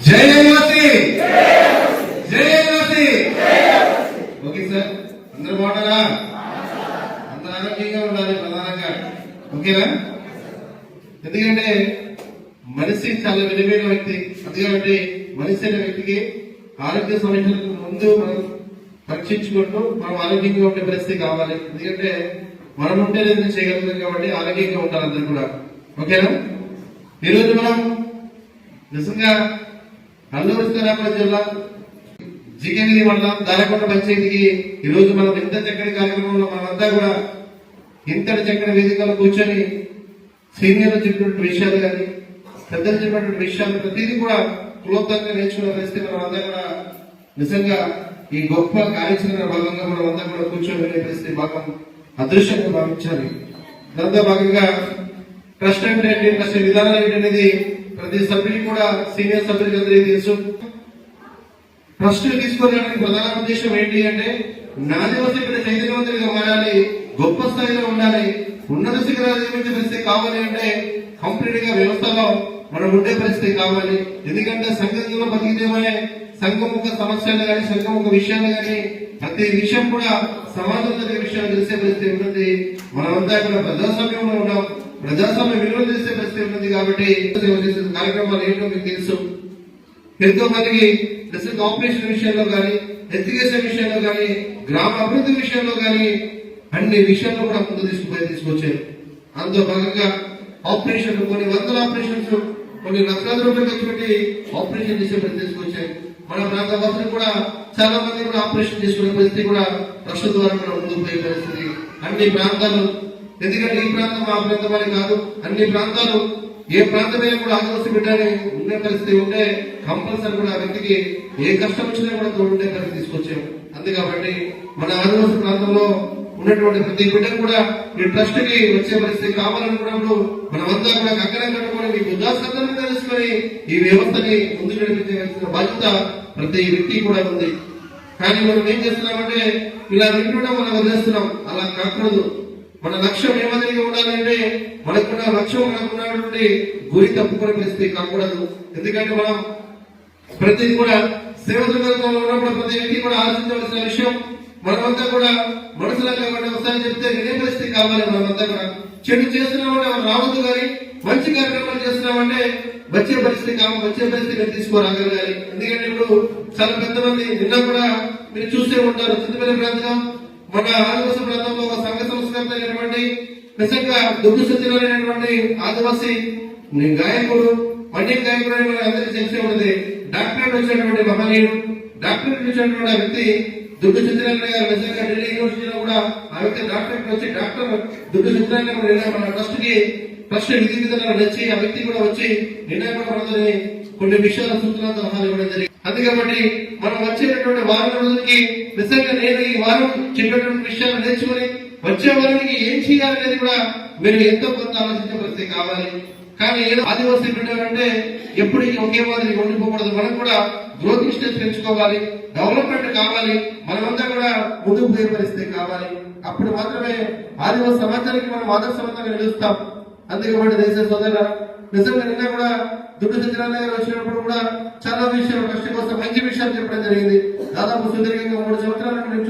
జై ఆదివాసీ, జై ఆదివాసీ. Okay sir, అందరూ బాగున్నారా? అందరూ ఆరోగ్యంగా ఉండాలి ప్రధానంగా, ఓకేనా? ఎందుకంటే మనిషి చాలా విలువైన వ్యక్తి. అందుకంటే మనిషి అనే వ్యక్తికి ఆరోగ్య సమస్యలకు ముందు మనం పరీక్షించుకుంటూ మనం ఆరోగ్యంగా ఉండే పరిస్థితి కావాలి. ఎందుకంటే మనం ఉంటేనే చేయగలుగుతాం కాబట్టి ఆరోగ్యంగా ఉండాలి అందరూ కూడా, ఓకేనా? ఈరోజు మనం నిజంగా అల్లూరు సీతారామరాజు జిల్లా జిగగిరి మండలం దారకొండ పంచాయతీకి ఈరోజు మనం ఇంత చక్కటి కార్యక్రమంలో మనమంతా కూడా ఇంతటి చక్కటి వేదికలు కూర్చొని సీనియర్లు చెప్పినటువంటి విషయాలు కానీ పెద్దలు చెప్పినటువంటి విషయాలు ప్రతిదీ కూడా క్లుప్తంగా నేర్చుకునే పరిస్థితి మనమంతా కూడా నిజంగా ఈ గొప్ప కార్యాచరణ భాగంగా మనమంతా కూడా కూర్చొని వెళ్ళే పరిస్థితి బాగా అదృష్టంగా భావించాలి. దాంతో భాగంగా ట్రస్ట్ అంటే ఏంటి, ట్రస్ట్ విధానాలు ఏంటి అనేది ప్రతి సభ్యునికి కూడా సీనియర్ సభ్యులకి అందరికీ తెలుసు. ట్రస్ట్ తీసుకోవడానికి ప్రధాన ఉద్దేశం ఏంటి అంటే ఆదివాసీ ఇక్కడ చైతన్యవంతులుగా మారాలి, గొప్ప స్థాయిలో ఉండాలి, ఉన్నత శిఖరాలు నిర్మించే పరిస్థితి కావాలి అంటే కంప్లీట్ గా వ్యవస్థలో మనం ఉండే పరిస్థితి కావాలి. ఎందుకంటే సంఘంలో బతికితేమనే సంఘముఖ సమస్యలు కానీ సంఘముఖ విషయాలు కానీ ప్రతి విషయం కూడా సమాజంలో విషయాలు తెలిసే పరిస్థితి ఉంటుంది. మనమంతా కూడా ప్రజాస్వామ్యంలో ఉన్నాం, ప్రజాస్వామ్య విలువలు తెలిసే పరిస్థితి ఉంటుంది. కాబట్టి కార్యక్రమాలు ఏంటో మీకు తెలుసు. ఎంతో మందికి డిస్ట్రిక్ట్ ఆపరేషన్ విషయంలో కానీ ఎడ్యుకేషన్ విషయంలో కానీ గ్రామ అభివృద్ధి విషయంలో కానీ అన్ని విషయాల్లో కూడా ముందు తీసుకొచ్చారు. అందులో భాగంగా ఆపరేషన్ కొన్ని వందల ఆపరేషన్స్ కొన్ని లక్షల రూపాయలు ఖర్చు పెట్టి ఆపరేషన్ చేసే పరిస్థితి తీసుకొచ్చాయి. మన ప్రాంత వాసులు కూడా చాలా మంది కూడా ఆపరేషన్ చేసుకునే పరిస్థితి కూడా ట్రస్ట్ ద్వారా కూడా ముందుకు పోయే పరిస్థితి. అన్ని ప్రాంతాలు, ఎందుకంటే ఈ ప్రాంతం ఆ ప్రాంతం అని కాదు, అన్ని ప్రాంతాలు ఏ ప్రాంతమైనా కూడా ఆదివాసీ బిడ్డని ఉండే పరిస్థితి ఉంటే కంపల్సరీ కూడా ఆ వ్యక్తికి ఏ కష్టం వచ్చినా కూడా తోడుండే పరిస్థితి తీసుకొచ్చాము. అందుకాబట్టి మన ఆదివాసీ ప్రాంతంలో ఉన్నటువంటి ప్రతి బిడ్డను కూడా ఈ ట్రస్ట్ కి వచ్చే పరిస్థితి కావాలనుకున్నప్పుడు మనమంతా కూడా కంకణం కట్టుకొని మీ ఉదాసందరూ తెలుసుకొని ఈ వ్యవస్థని ముందుకు నడిపించవలసిన బాధ్యత ప్రతి వ్యక్తి కూడా ఉంది. కానీ మనం ఏం చేస్తున్నామంటే ఇలా వింటుంటే మనం వదిలేస్తున్నాం. అలా కాకూడదు. మన లక్ష్యం ఏమదిగా ఉండాలంటే మనకున్న లక్ష్యం మనకున్నటువంటి గురి తప్పుకునే పరిస్థితి కాకూడదు. ఎందుకంటే మనం ప్రతి కూడా సేవ సందర్భంలో ఉన్నప్పుడు ప్రతి వ్యక్తి కూడా ఆలోచించవలసిన విషయం మనమంతా కూడా మనసులో కాబట్టి ఒకసారి చెప్తే వినే పరిస్థితి కావాలి. మనమంతా కూడా చెడు చేస్తున్నామంటే మనం రావద్దు, కానీ మంచి కార్యక్రమాలు చేస్తున్నామంటే వచ్చే పరిస్థితి తీసుకోరాగలగాలి. ఎందుకంటే ఇప్పుడు చాలా పెద్ద మంది నిన్న కూడా మీరు చూసే ఉంటారు, చిత్తపల్లి ప్రాంతం మన ఆదివాసీ ప్రాంతంలో ఒక సంఘ సంస్కర్త అయినటువంటి నిజంగా దుర్గు సత్యనారాయణటువంటి ఆదివాసీ గాయకుడు పండిట్ గాయకుడు అందరికీ తెలిసే ఉంటుంది. డాక్టరేట్ వచ్చినటువంటి మహనీయుడు, డాక్టరేట్ వచ్చినటువంటి వ్యక్తి దుర్గు సత్యనారాయణ గారు. నిజంగా ఢిల్లీ యూనివర్సిటీలో కూడా ఆ వ్యక్తి డాక్టరేట్ వచ్చి డాక్టర్ దుర్గు సత్యనారాయణ మన ట్రస్ట్ విధి విధానాలు వచ్చి ఆ వ్యక్తి కూడా వచ్చి నిర్ణయపడని కొన్ని విషయాల సూచనలు సలహాలు ఇవ్వడం జరిగింది. అందుకబట్టి మనం వచ్చేటటువంటి వారం రోజులకి నిజంగా నేను ఈ వారం చెప్పేటువంటి విషయాలు నేర్చుకుని వచ్చే వారానికి ఏం చేయాలనేది కూడా మీరు ఎంతో కొంత ఆలోచించే పరిస్థితి కావాలి. కానీ ఏదో ఆదివాసీ బిడ్డాలంటే ఎప్పటికీ ఒకే మాదిరి ఉండిపోకూడదు. మనం కూడా గ్రోతింగ్ స్టేజ్ పెంచుకోవాలి, డెవలప్మెంట్ కావాలి, మనమంతా కూడా ముందుకు పోయే పరిస్థితి కావాలి. అప్పుడు మాత్రమే ఆదివాసీ సమాజానికి మనం ఆదర్శవంతంగా నిలుస్తాం. అందుకే దేశ సోదరుల నిజంగా నిన్న కూడా దుర్గ సత్యనారాయణ గారు వచ్చినప్పుడు కూడా చాలా విషయాలు ట్రస్ట్ కోసం మంచి విషయాలు చెప్పడం జరిగింది. దాదాపు సుదీర్ఘంగా 3 సంవత్సరాల నేను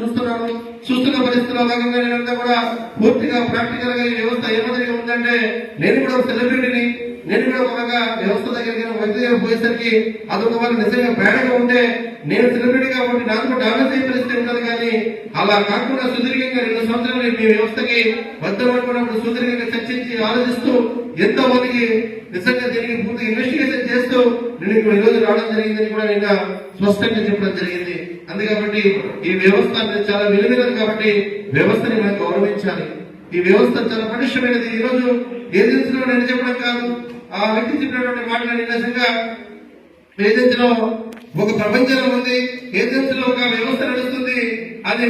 చూస్తున్న పరిస్థితుల్లో భాగంగా నేనంతా కూడా పూర్తిగా ప్రాక్టికల్ గా ఈ వ్యవస్థ ఏమాదిరిగా ఉందంటే నేను కూడా ఒక సెలబ్రిటీని, నేను కూడా ఒక వ్యవస్థ దగ్గరికి వ్యక్తి దగ్గర పోయేసరికి అదొక వాళ్ళు నిజంగా బ్యాడ్గా ఉంటే నేను సెలబ్రిటీ కాబట్టి నాకు కూడా డామేజ్ అయ్యే పరిస్థితి ఉండదు. కానీ అలా కాకుండా సుదీర్ఘంగా 2 సంవత్సరాలు మీ వ్యవస్థకి వద్దనుకున్నప్పుడు సుదీర్ఘంగా చర్చించి ఆలోచిస్తూ ఎంతో మందికి నిజంగా దీనికి పూర్తి ఇన్వెస్టిగేషన్ చేస్తూ నేను ఇప్పుడు ఈరోజు రావడం జరిగిందని కూడా నేను స్పష్టంగా చెప్పడం జరిగింది. అందుకబట్టి ఈ వ్యవస్థ చాలా విలువైనది కాబట్టి వ్యవస్థని మనం గౌరవించాలి. ఈ వ్యవస్థ చాలా పటిష్టమైనది. ఈ రోజు ఏజెన్సీలో నేను చెప్పడం కాదు, ఆ వ్యక్తి చెప్పినటువంటి మాటలు నిజంగా ఏజెన్సీలో ఒక ప్రపంచంలో ఉంది, ఏజెన్సీలో ఒక వ్యవస్థ నడుస్తుంది, అది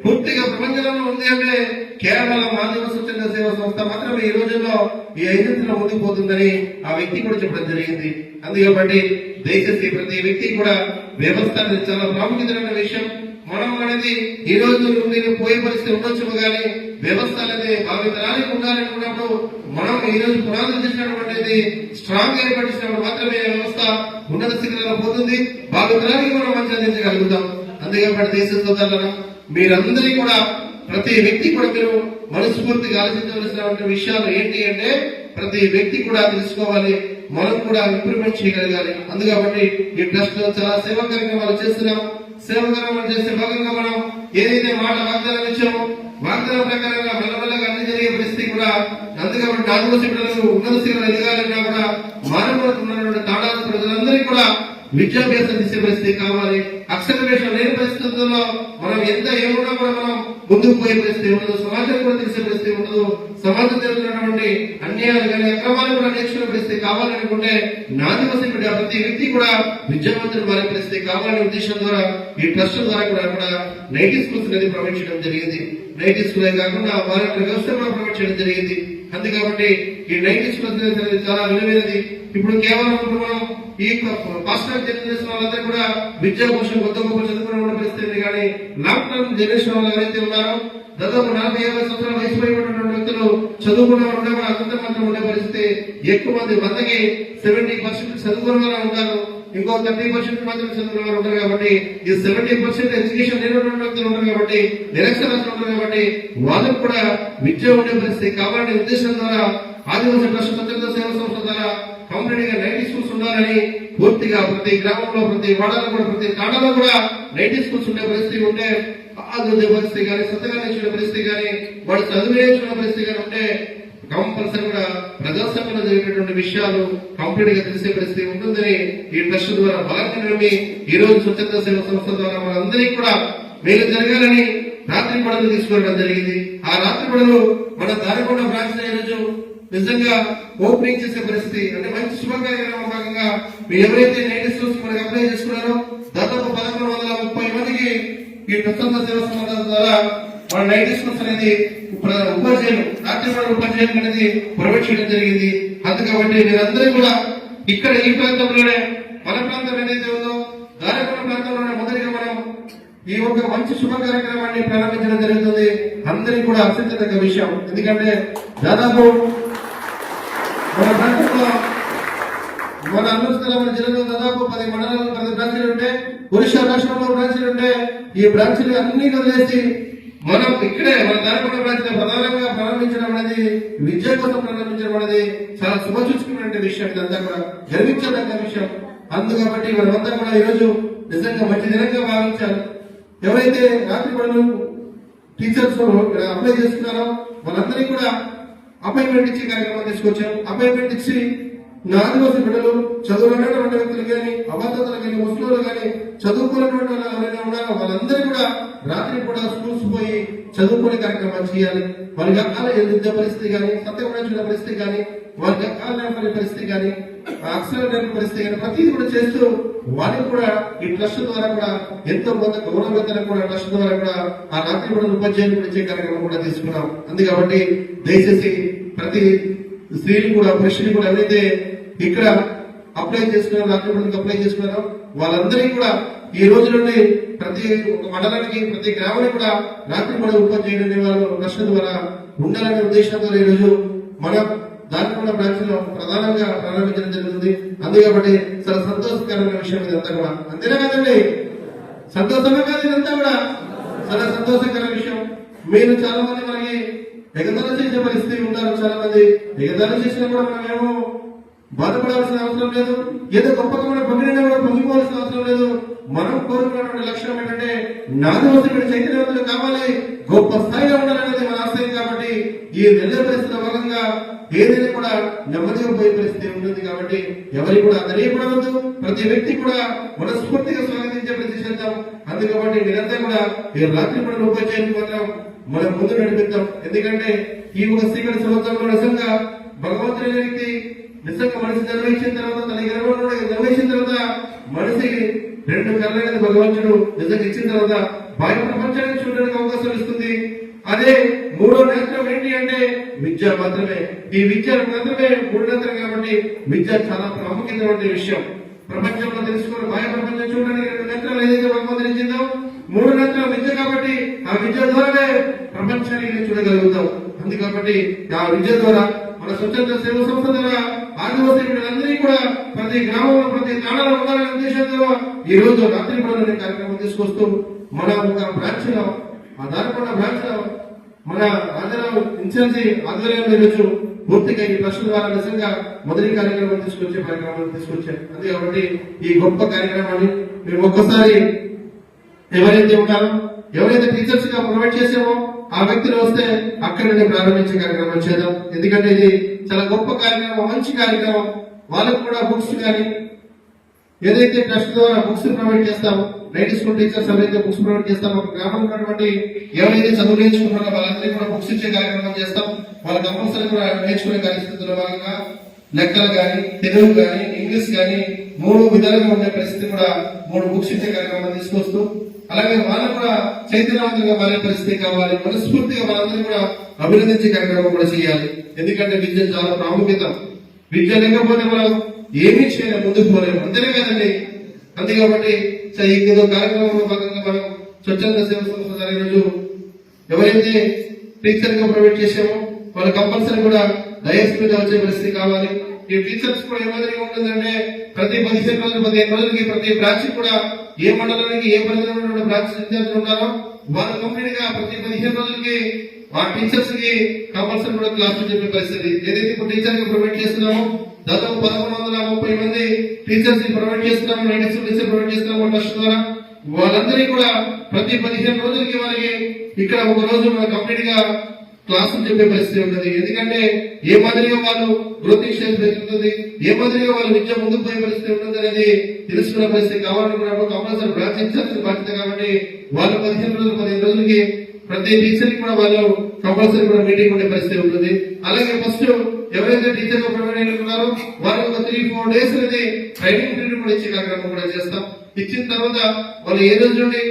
పూర్తిగా ప్రపంచంలో ఉంది అంటే కేవలం ఆదివాసీ స్వచ్ఛంద సేవా సంస్థ మాత్రమే ఈ రోజుల్లో ఈ ఏజెన్సీలో ముందుకు పోతుందని ఆ వ్యక్తి కూడా చెప్పడం జరిగింది. అందుకబట్టి దయచేసి ప్రతి వ్యక్తి కూడా వ్యవస్థ అనేది చాలా ప్రాముఖ్యమైన విషయం. మనం అనేది ఈ రోజు పోయే పరిస్థితి ఉండొచ్చు, కానీ వ్యవస్థ అనేది భావి తరానికి ఉండాలనుకున్నప్పుడు మనం ఈ రోజు పునాదులు చేసినటువంటిది స్ట్రాంగ్ ఏర్పడినప్పుడు మాత్రమే వ్యవస్థ ఉన్నత శిఖరాల్లో పోతుంది, భావితరానికి మనం మంచి అందించగలుగుతాం. అందుకే దేశ సోదరులను మీరందరి కూడా ప్రతి వ్యక్తి కూడా మీరు మనస్ఫూర్తిగా ఆలోచించవలసిన విషయాలు ఏంటి అంటే ప్రతి వ్యక్తి కూడా తెలుసుకోవాలి, మనం కూడా ఇంప్రూవ్మెంట్ చేయగలగాలి. అందుకని ఈ ట్రస్ట్ లో చాలా సేవా కార్యక్రమాలు చేస్తున్నాం. సేవా కార్యక్రమాలు చేసే భాగంగా మనం ఏదైతే మాట వాగ్దానం ఇచ్చామో వాగ్దానం ప్రకారంగా మెల్లమెల్లగా అన్ని జరిగే పరిస్థితి కూడా. అందుకని ఆదివాసీ పిల్లలు ఉన్నత స్థితిలో ఎదగాలన్నా కూడా మానవులకు ఉన్నటువంటి తాడాల ప్రజలందరికీ కూడా విద్యాభ్యాసం తీసే పరిస్థితి కావాలి. అక్షరాభ్యాసం లేని పరిస్థితుల్లో మనం ఎంత ఏమున్నా కూడా మనం ముందుకు పోయే పరిస్థితి ఉండదు, సమాజం కూడా తెలిసే పరిస్థితి ఉండదు. సమాజం జరుగుతున్నటువంటి అన్యాయాలు కానీ అక్రమాలు కూడా నేర్చుకునే పరిస్థితి కావాలనుకుంటే ఆదివాసీ బిడ్డ ప్రతి వ్యక్తి కూడా విద్యావంతులు మారే పరిస్థితి కావాలనే ఉద్దేశం ద్వారా ఈ ట్రస్ట్ ద్వారా కూడా నైటీ స్కూల్స్ అనేది ప్రొవైడ్ చేయడం జరిగింది. నైటీ స్కూలే కాకుండా వాలంటీర్ వ్యవస్థ కూడా ప్రొవైడ్ చేయడం జరిగింది. అందుకని ఈ నైటీ స్కూల్స్ అనేది చాలా విలువైనది. ఇప్పుడు కేవలం మనం ఈ పాస్టర్ జనరేషన్ వాళ్ళందరూ కూడా విద్యా కోసం కొత్త గొప్ప చదువుకునే పరిస్థితి కానీ లాంగ్ టర్మ్ జనరేషన్ వాళ్ళు ఎవరైతే ఉన్నారో దాదాపు 40-50 సంవత్సరాల వయసు పైబడినటువంటి వ్యక్తులు చదువుకున్న ఉండే కూడా అంత మాత్రం ఉండే పరిస్థితి. ఎక్కువ మంది 100కి 70% చదువుకున్న వారు ఉంటారు, ఇంకో 30% మాత్రం చదువుకున్న వారు ఉంటారు. కాబట్టి ఈ 70% ఎడ్యుకేషన్ లేనటువంటి వ్యక్తులు ఉంటారు కాబట్టి నిరక్షరాస్యులు ఉంటారు కాబట్టి వాళ్ళకు కూడా విద్య ఉండే పరిస్థితి కావాలనే ఉద్దేశం ద్వారా ఆదివాసీ ట్రస్ట్ స్వచ్ఛంద సేవా సంస్థ ద్వారా కంప్లీట్ గా నైటీ స్కూల్స్ ఉండాలని పూర్తిగా ప్రతి గ్రామంలో ప్రతి వాడలో కూడా ప్రతి తాండాలో కూడా నైటీ స్కూల్స్ ఉండే పరిస్థితి ఉంటే ఆదుకునే పరిస్థితి కానీ సొంతగా నేర్చుకునే పరిస్థితి కానీ వాడు చదువు నేర్చుకునే పరిస్థితి కానీ ఉంటే కంపల్సరీ కూడా ప్రజాస్వామ్యంలో జరిగినటువంటి విషయాలు కంప్లీట్ గా తెలిసే పరిస్థితి ఉంటుందని ఈ ట్రస్ట్ ద్వారా బలంగా నమ్మి ఈ రోజు స్వచ్ఛంద సేవా సంస్థ ద్వారా మనందరికీ కూడా మేలు జరగాలని రాత్రి పడవలు తీసుకోవడం జరిగింది. ఆ రాత్రి పడవలు మన దారికొండ బ్రాంచ్ ఈ రోజు నిజంగా ఓపెనింగ్ చేసే పరిస్థితి అంటే మంచి శుభకార్యక్రమం భాగంగా మీరు ఎవరైతే నైటీ స్కూల్స్ మనకి అప్లై చేసుకున్నారో దాదాపు 1130 మందికి ఈ స్వచ్ఛంద సేవా సంస్థ ద్వారా మన నైటీ స్కూల్స్ అనేది ఉపాధ్యాయులు రాత్రి ఉపాధ్యాయులు అనేది ప్రొవైడ్ చేయడం జరిగింది. అందుకని మీరందరూ కూడా ఇక్కడ ఈ ప్రాంతంలోనే మన ప్రాంతం ఏదైతే ఉందో దారికొండ ప్రాంతంలోనే మొదటిగా మనం ఈ ఒక మంచి శుభ కార్యక్రమాన్ని ప్రారంభించడం జరుగుతుంది. అందరికీ కూడా హర్షించదగ్గ విషయం. ఎందుకంటే దాదాపు మన ప్రాంతంలో మన అమృతసరం జిల్లాలో దాదాపు 10 మండలాలు 10 బ్రాంచీలు ఉంటే ఒరిస్సా రాష్ట్రంలో బ్రాంచీలు ఉంటే ఈ బ్రాంచీలు అన్ని వదిలేసి మనం ఇక్కడే మన దారికొండ బ్రాంచ్ ప్రధానంగా ప్రారంభించడం అనేది విద్య కోసం ప్రారంభించడం అనేది చాలా శుభసూచకమైన విషయం. ఇదంతా కూడా గర్వించదగ్గ విషయం. అందుకబట్టి మనమంతా కూడా ఈరోజు నిజంగా మంచి దినంగా భావించాలి. ఎవరైతే రాత్రి పనులు టీచర్స్ అప్లై చేస్తున్నారో వాళ్ళందరికీ కూడా అపాయింట్మెంట్ ఇచ్చే కార్యక్రమం తీసుకొచ్చాం. అపాయింట్మెంట్ ఇచ్చి ఆదివాసీ బిడ్డలు చదువుకున్నటువంటి వ్యక్తులు కానీ అబద్ధతలు కానీ ముస్లింలు కానీ చదువుకున్నటువంటి వాళ్ళు ఎవరైనా ఉన్నారో వాళ్ళందరూ కూడా రాత్రి కూడా స్కూల్స్ పోయి చదువుకునే కార్యక్రమాలు చేయాలి. వారికి అకాల ఎదుర్కొనే పరిస్థితి కానీ సత్యమైన పరిస్థితి కానీ వారికి అకాల నేర్పడే పరిస్థితి కానీ అక్షర నేర్పే పరిస్థితి కానీ ప్రతిదీ కూడా చేస్తూ వారికి కూడా ఈ ట్రస్ట్ ద్వారా కూడా ఎంతో కొంత గౌరవవేతనం కూడా ట్రస్ట్ ద్వారా కూడా ఆ రాత్రి కూడా ఉపాధ్యాయులు ఇచ్చే కార్యక్రమం కూడా తీసుకున్నాం. అందుకబట్టి దయచేసి ప్రతి స్త్రీలు కూడా పురుషులు కూడా ఎవరైతే ఇక్కడ అప్లై చేసుకున్నారో రాత్రి కూడా అప్లై చేసుకున్నారో వాళ్ళందరికీ కూడా ఈ రోజు నుండి ప్రతి మండలానికి ప్రతి గ్రామానికి కూడా రాత్రి కూడా ఉపాధ్యాయులు వాళ్ళు ట్రస్ట్ ద్వారా ఉండాలనే ఉద్దేశంతో ఈ రోజు మన దారికొండ బ్రాంచ్ లో ప్రధానంగా ప్రారంభించడం జరుగుతుంది. అందుకబట్టి చాలా సంతోషకరమైన విషయం ఇదంతా కూడా. అంతేనా కదండి? సంతోషమే కాదు, ఇదంతా కూడా చాలా సంతోషకరమైన విషయం. మీరు చాలా మంది మనకి ఎగతాళి చేసే పరిస్థితి ఉంటారు. చాలా మంది ఎగతాళి చేసినా కూడా మనమేమో బాధపడాల్సిన అవసరం లేదు, ఏదో గొప్పగా మనం పొందినా కూడా పొందుకోవాల్సిన అవసరం లేదు. మనం కోరుకున్నటువంటి లక్ష్యం ఏంటంటే ఆదివాసీ చైతన్యవంతులు కావాలి, గొప్ప స్థాయిలో ఉండాలనేది మన ఆశయం. కాబట్టి ఈ వెళ్ళే పరిస్థితుల భాగంగా ఏదైనా కూడా నెమ్మదిగా పోయే పరిస్థితి ఉంటుంది. కాబట్టి ఎవరికి కూడా తెలియకూడదు, ప్రతి వ్యక్తి కూడా మనస్ఫూర్తిగా స్వాగతించే ప్రతి చేద్దాం. అందుకబట్టి మీరంతా కూడా ఈ రాత్రి కూడా ఉపాధ్యాయులు మాత్రం మనం ముందు నడిపిద్దాం. ఎందుకంటే ఈ ఒక శ్రీకరణ సంవత్సరంలో నిజంగా భగవంతుడి వ్యక్తి నిజంగా మనిషి నిర్వహించిన తర్వాత తన గర్వంలో నిర్వహించిన తర్వాత మనిషికి 2 కళ్ళు అనేది భగవంతుడు నిజంగా ఇచ్చిన తర్వాత బాహ్య ప్రపంచాన్ని చూడడానికి అవకాశం ఇస్తుంది. అదే 3వ నేత్రం ఏంటి అంటే విద్య మాత్రమే. ఈ విద్య మాత్రమే 3 నేత్రం. కాబట్టి విద్య చాలా ప్రాముఖ్యమైన విషయం. ప్రపంచంలో తెలుసుకున్న బాహ్య ప్రపంచం చూడడానికి 2 నేత్రాలు ఏదైతే భగవంతుడు ఇచ్చిందో 3 నేత్రాలు విద్య. కాబట్టి ఆ విద్య ద్వారానే ప్రపంచాన్ని చూడగలుగుతాం. అందుకబట్టి ఆ విద్య ద్వారా మన స్వచ్ఛంద సేవ సంస్థ ద్వారా ఆదివాసీ బిడ్డలందరినీ కూడా ప్రతి గ్రామంలో ప్రతి తాండాలో ఉండాలనే ఉద్దేశంతో ఈ రోజు రాత్రి పనులు కార్యక్రమం తీసుకొస్తూ మన ఒక బ్రాంచ్ లో ఆ దారికొండ బ్రాంచ్ లో మన రాజారావు ఇన్ఛార్జి ఆధ్వర్యంలో ఈరోజు పూర్తిగా ఈ ట్రస్ట్ ద్వారా నిజంగా మొదటి కార్యక్రమం తీసుకొచ్చే కార్యక్రమాలు తీసుకొచ్చారు. అంతే కాబట్టి ఈ గొప్ప కార్యక్రమాన్ని మేము ఒక్కసారి ఎవరైతే ఉంటారో ఎవరైతే టీచర్స్ గా ప్రొవైడ్ చేసామో ఆ వ్యక్తులు వస్తే అక్కడ నుండి ప్రారంభించే కార్యక్రమం చేద్దాం. ఎందుకంటే ఇది చాలా గొప్ప కార్యక్రమం, మంచి కార్యక్రమం. వాళ్ళకు కూడా బుక్స్ కానీ ఏదైతే ట్రస్ట్ ద్వారా బుక్స్ ప్రొవైడ్ చేస్తామో, నైట్ స్కూల్ టీచర్స్ ఎవరైతే బుక్స్ ప్రొవైడ్ చేస్తామో గ్రామంలో ఉన్నటువంటి ఎవరైతే చదువు నేర్చుకుంటారో వాళ్ళందరికీ కూడా బుక్స్ ఇచ్చే కార్యక్రమం చేస్తాం. వాళ్ళ కంపల్సరీ కూడా నేర్చుకునే పరిస్థితుల్లో భాగంగా లెక్కలు కానీ, తెలుగు కానీ, ఇంగ్లీష్ కానీ 3 విధాలుగా ఉండే పరిస్థితి కూడా 3 బుక్స్ ఇచ్చే కార్యక్రమం తీసుకొస్తూ అలాగే వాళ్ళు కూడా చైతన్యవంతంగా మారే పరిస్థితి కావాలి. మనస్ఫూర్తిగా వాళ్ళందరూ కూడా అభినందించే కార్యక్రమం కూడా చేయాలి. ఎందుకంటే విద్య చాలా ప్రాముఖ్యత. విద్య లేకపోతే మనం ఏమీ చేయలేము, ముందుకు పోలేము. అంతేనే కదండి. అంతే కాబట్టి ఈ కార్యక్రమంలో భాగంగా మనం స్వచ్ఛంద సేవ సంస్థ రోజు ఎవరైతే టీచర్ గా ప్రొవైడ్ చేసామో వాళ్ళు కంపల్సరీ కూడా డయస్ మీద వచ్చే పరిస్థితి కావాలి. ఈ టీచర్స్ కూడా ఏ మాదిరిగా ఉంటుందంటే ప్రతి 15 రోజులు 15 రోజులకి ప్రతి బ్రాంచ్ కూడా ఏ మండలానికి ఏ పరిధిలో బ్రాంచ్ ఇన్ఛార్జ్ ఉన్నారో వాళ్ళు కంప్లీట్ గా ప్రతి 15 రోజులకి ఆ టీచర్స్ కి కంపల్సరీ కూడా క్లాసులు చెప్పే పరిస్థితి. ఏదైతే ఇప్పుడు టీచర్ కి ప్రొవైడ్ చేస్తున్నామో దాదాపు 1130 మంది టీచర్స్ కి ప్రొవైడ్ చేస్తున్నాము, నైట్ టీచర్ ప్రొవైడ్ చేస్తున్నాము ట్రస్ట్ ద్వారా. వాళ్ళందరికీ కూడా ప్రతి 15 రోజులకి వాళ్ళకి ఇక్కడ ఒక రోజు కంప్లీట్ గా క్లాసులు చెప్పే పరిస్థితి ఉంటుంది. ఎందుకంటే ఏ మాదిరిగా వాళ్ళు గ్రోతింగ్ స్టేజ్ పెరుగుతుంది, ఏ మాదిరిగా వాళ్ళు విద్య ముందుకు పోయే పరిస్థితి ఉంటుంది అనేది తెలుసుకునే పరిస్థితి కావాలనుకున్నప్పుడు కంపల్సరీ బ్రాంచ్ ఇన్ఛార్జ్ బాధ్యత. కాబట్టి వాళ్ళు 15 రోజులకి ప్రతి టీచర్ కి కూడా వాళ్ళు కంపల్సరీ కూడా మీటింగ్ ఉండే పరిస్థితి ఉంటుంది. అలాగే ఫస్ట్ ఎవరైతే టీచర్ గా ప్రొవైడ్ అయినారో వాళ్ళకి ఒక 3-4 డేస్ అనేది ట్రైనింగ్ పీరియడ్ కూడా ఇచ్చే కార్యక్రమం కూడా చేస్తాం. ఇచ్చిన తర్వాత వాళ్ళు ఏ రోజు నుండి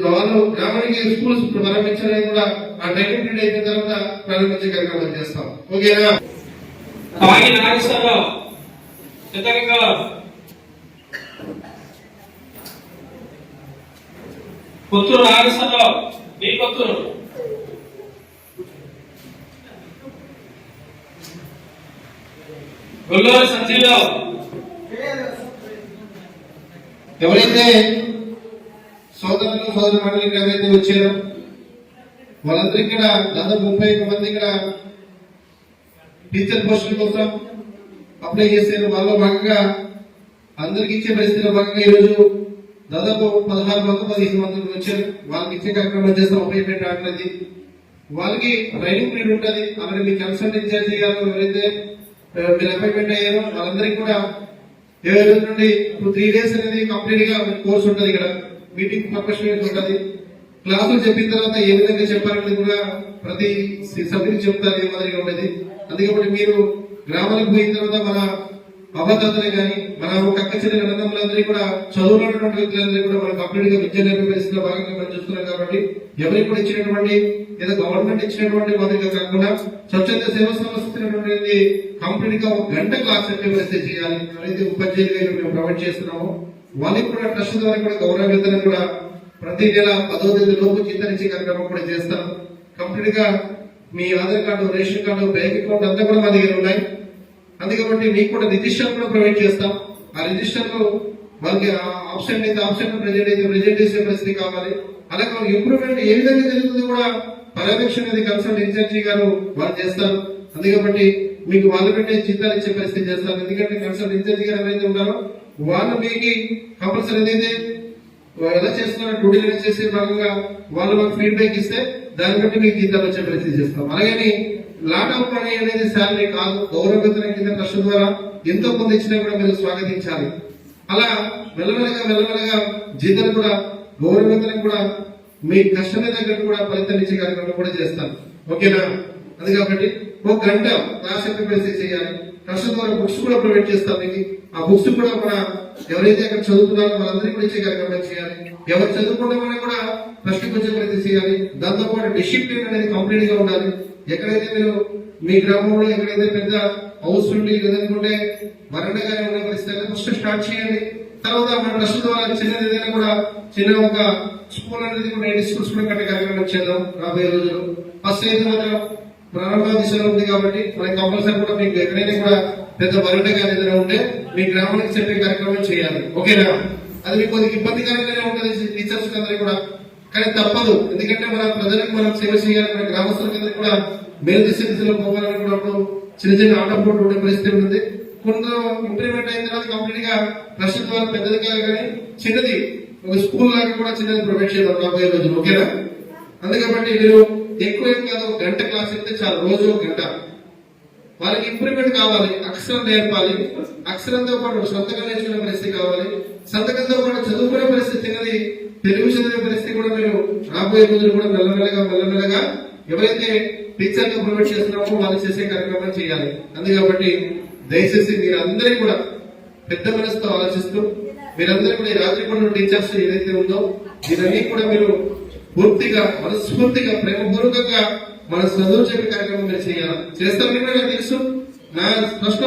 వాళ్ళు గ్రామానికి స్కూల్స్ ప్రారంభించాలని కూడా ఆ ట్రైనింగ్ పీరియడ్ అయిన తర్వాత ప్రారంభించే కార్యక్రమం చేస్తాం. ఓకేనా? పుత్తూరు నాగేశ్వరరావు మీ పుత్తూరు గొల్లూరు సంజీవరావు. ఎవరైతే సోదరులు సోదరు మండలికి ఎవరైతే వచ్చారో వాళ్ళందరికీ కూడా దాదాపు 31 మంది ఇక్కడ టీచర్ పోస్టుల కోసం అప్లై చేశారు. వాళ్ళలో భాగంగా అందరికి ఇచ్చే పరిస్థితిలో భాగంగా ఈరోజు దాదాపు 16 మంది 15 మంది వచ్చారు. వాళ్ళకి ఇచ్చే కార్యక్రమం చేస్తాం. అపాయింట్మెంట్ ఆడుతుంది. వాళ్ళకి ట్రైనింగ్ పీరియడ్ ఉంటుంది. అలాగే మీ కన్సల్ట్ ఇన్ఛార్జ్ చేయాలి. ఎవరైతే మీరు అపాయింట్మెంట్ అయ్యారో వాళ్ళందరికీ కూడా 7 రోజుల నుండి 3 డేస్ అనేది కంప్లీట్ గా కోర్స్ ఉంటుంది. ఇక్కడ మీటింగ్ ప్రొఫెషనల్ ఉంటుంది. క్లాసులు చెప్పిన తర్వాత ఏ విధంగా చెప్పాలని కూడా ప్రతి సభ్యులు చెప్తారు. ఏ మాదిరిగా ఉండేది. అందుకే మీరు గ్రామాలకు పోయిన తర్వాత మన అవతాతలే కానీ మన అక్క చెల్లెల అన్నదమ్ములందరికీ కూడా చదువులో ఉన్నటువంటి వ్యక్తులందరికీ కూడా మనం కంప్లీట్ గా విద్య నేర్పే పరిస్థితిలో భాగంగా మనం చూస్తున్నాం. కాబట్టి ఎవరికి కూడా ఇచ్చినటువంటి ఏదో గవర్నమెంట్ ఇచ్చినటువంటి మాదిరిగా కాకుండా స్వచ్ఛంద సేవా సంస్థ కంప్లీట్ గా 1 గంట క్లాస్ చెప్పే పరిస్థితి చేయాలి. ఎవరైతే ఉపాధ్యాయులుగా మేము ప్రొవైడ్ చేస్తున్నామో వాళ్ళకి కూడా ట్రస్ట్ ద్వారా కూడా గౌరవ వేతనం కూడా ప్రతి నెల 10వ తేదీ లోపు చింతనిచ్చే కార్యక్రమం కూడా చేస్తాం. కంప్లీట్ గా మీ Aadhaar card, ration card, bank account అంతా కూడా మా దగ్గర ఉన్నాయి. అందుకబట్టి మీకు కూడా రిజిస్టర్ కూడా ప్రొవైడ్ చేస్తాం. ఆ రిజిస్టర్ లో వాళ్ళకి ఆప్షన్ అయితే ఆప్షన్ ప్రెజెంట్ చేసే పరిస్థితి కావాలి. అలాగే ఇంప్రూవ్మెంట్ ఏ విధంగా జరుగుతుంది కూడా పర్యవేక్షణ అనేది కన్సల్ట్ ఇన్ఛార్జి గారు వాళ్ళు చేస్తారు. అందుకబట్టి మీకు వాళ్ళు పెట్టే చిత్తాలు ఇచ్చే పరిస్థితి చేస్తారు. ఎందుకంటే కన్సల్ట్ ఇన్ఛార్జి గారు ఎవరైతే ఉంటారో వాళ్ళు మీకు కంపల్సరీ ఏదైతే ఎలా చేస్తున్నారో డ్యూటీలు చేసే భాగంగా వాళ్ళు మాకు ఫీడ్బ్యాక్ ఇస్తే దాన్ని బట్టి మీకు జీతాలు వచ్చే పరిస్థితి చేస్తాం. అలాగే లాట్ ఆఫ్ మనీ అనేది శాలరీ కాదు, గౌరవ వేతనం కింద ట్రస్ట్ ద్వారా ఎంతో కొంత ఇచ్చినా కూడా మీరు స్వాగతించాలి. అలా మెల్లమెల్లగా జీతాలు కూడా గౌరవ వేతనం కూడా మీ కష్టమే తగ్గట్టు కూడా ఫలితాలు ఇచ్చే కార్యక్రమం కూడా చేస్తాను. ఓకేనా? అది కాబట్టి 1 గంట క్లాస్ పరిస్థితి చేయాలి. ట్రస్ట్ ద్వారా బుక్స్ కూడా ప్రొవైడ్ చేస్తాం. మీకు ఆ బుక్స్ కూడా మన ఎవరైతే అక్కడ చదువుతున్నారో వాళ్ళందరికీ కూడా ఇచ్చే కార్యక్రమం చేయాలి. ఎవరు చదువుకుంటామని కూడా ట్రస్ట్కి వచ్చే ప్రయత్నం చేయాలి. దాంతో పాటు డిసిప్లిన్ అనేది కంప్లీట్ గా ఉండాలి. ఎక్కడైతే మీరు మీ గ్రామంలో ఎక్కడైతే పెద్ద హౌస్ ఉండి లేదనుకుంటే వరండగానే ఉన్న పరిస్థితి ఫస్ట్ స్టార్ట్ చేయండి. తర్వాత మన ట్రస్ట్ ద్వారా చిన్నది ఏదైనా కూడా చిన్న ఒక స్కూల్ అనేది కూడా 9 స్కూల్స్ కూడా కట్టే కార్యక్రమం చేద్దాం రాబోయే రోజులు. ఫస్ట్ అయితే మాత్రం ప్రారంభ దిశలో ఉంది కాబట్టి మనకి కంపల్సరీ కూడా మీకు ఎక్కడైనా కూడా పెద్ద బరువుగా ఏదైనా ఉంటే మీ గ్రామానికి చెప్పే కార్యక్రమం చేయాలి. ఓకేనా? అది మీకు కొద్దిగా ఇబ్బందికరంగానే ఉంటుంది టీచర్స్ అందరికీ కూడా, కానీ తప్పదు. ఎందుకంటే మన ప్రజలకు మనం సేవ చేయాలి, మన గ్రామస్తులందరికీ కూడా మేలు చేసే దిశలో పోవాలనుకున్నప్పుడు చిన్న చిన్న ఆటపోటు ఉండే పరిస్థితి ఉంటుంది. కొంత ఇంప్లిమెంట్ అయిన తర్వాత కంప్లీట్ గా ప్రస్తుత ద్వారా పెద్దది కాదు, కానీ చిన్నది ఒక స్కూల్ లాగా కూడా చిన్నది ప్రొవైడ్ చేద్దాం రాబోయే రోజులు. ఓకేనా? అందుకబట్టి మీరు ఎక్కువ ఏం కాదు, ఒక గంట క్లాస్ అయితే చాలు, రోజు ఒక గంట. వాళ్ళకి ఇంప్రూవ్మెంట్ కావాలి, అక్షరం నేర్పాలి, అక్షరంతో పాటు సంతకం నేర్చుకునే పరిస్థితి కావాలి, సంతకంతో పాటు చదువుకునే పరిస్థితి చిన్నది, తెలుగు చదివే పరిస్థితి కూడా మీరు రాబోయే రోజులు కూడా మెల్లమెల్లగా ఎవరైతే టీచర్ గా ప్రొవైడ్ చేస్తున్నామో వాళ్ళు చేసే కార్యక్రమం చేయాలి. అందుకబట్టి దయచేసి మీరందరూ కూడా పెద్ద మనసుతో ఆలోచిస్తూ మీరందరూ కూడా ఈ రాత్రిపూట టీచర్స్ ఏదైతే ఉందో దీన్ని కూడా మీరు పూర్తిగా మనస్ఫూర్తిగా ప్రేమపూర్వకంగా మన చదువు చెప్పే కార్యక్రమం మీరు చేయాలి. చేస్తాం మీరు నాకు తెలుసు. మన ట్రస్ట్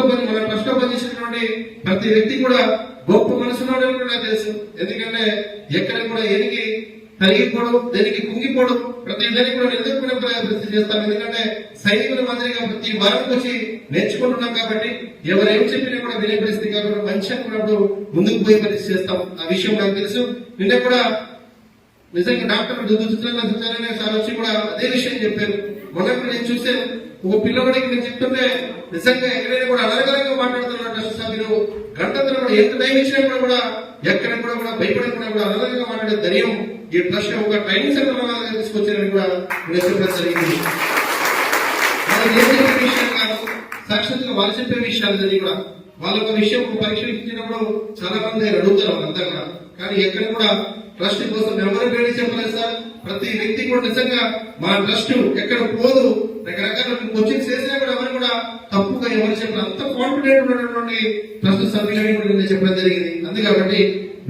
లో పనిచేసినటువంటి ప్రతి వ్యక్తి కూడా గొప్ప మనసులో కూడా తెలుసు. ఎందుకంటే ఎక్కడ కూడా ఎనికి తరిగిపోవడం, దేనికి కుంగిపోవడం, ప్రతి దానికి కూడా ఎదుర్కొనే ప్రయత్నం చేస్తాం. ఎందుకంటే సైనికుల మాదిరిగా ప్రతి వారానికి వచ్చి నేర్చుకుంటున్నాం కాబట్టి ఎవరు ఏం చెప్పినా కూడా వినే పరిస్థితి కాకుండా మంచి అనుకున్నప్పుడు ముందుకు పోయే పరిస్థితి చేస్తాం. ఆ విషయం నాకు తెలుసు. నిన్న కూడా నిజంగా డాక్టర్ దుద్దుతున్నారనే సార్ వచ్చి కూడా అదే విషయం చెప్పారు. మొన్న నేను చూసాను, ఒక పిల్లవాడికి నేను చెప్తుంటే నిజంగా ఎక్కడైనా కూడా అలరగలంగా మాట్లాడుతున్నారు సార్. మీరు గంటంలో కూడా ఎంత టైం ఇచ్చినా కూడా ఎక్కడ కూడా భయపడకుండా కూడా అలరగంగా మాట్లాడే ధైర్యం ఈ ప్రశ్న ఒక ట్రైనింగ్ సెంటర్ తీసుకొచ్చారని కూడా నేను చెప్పడం జరిగింది. విషయం కాదు, సాక్షాత్గా వాళ్ళు చెప్పే విషయాలు కూడా వాళ్ళ ఒక విషయం పరీక్ష ఇచ్చినప్పుడు చాలా మంది అడుగుతారు వాళ్ళంతా కూడా. కానీ ఎక్కడ కూడా ట్రస్ట్ కోసం ఎవరు పేరు చెప్పలేదు సార్. ప్రతి వ్యక్తి కూడా నిజంగా మా ట్రస్ట్ ఎక్కడ పోదు, రకరకాల కోచింగ్ చేసినా కూడా ఎవరు కూడా తప్పుగా ఎవరు చెప్పిన అంత కాన్ఫిడెంట్ ఉన్నటువంటి ట్రస్ట్ సభ్యులని చెప్పడం జరిగింది. అందుకబట్టి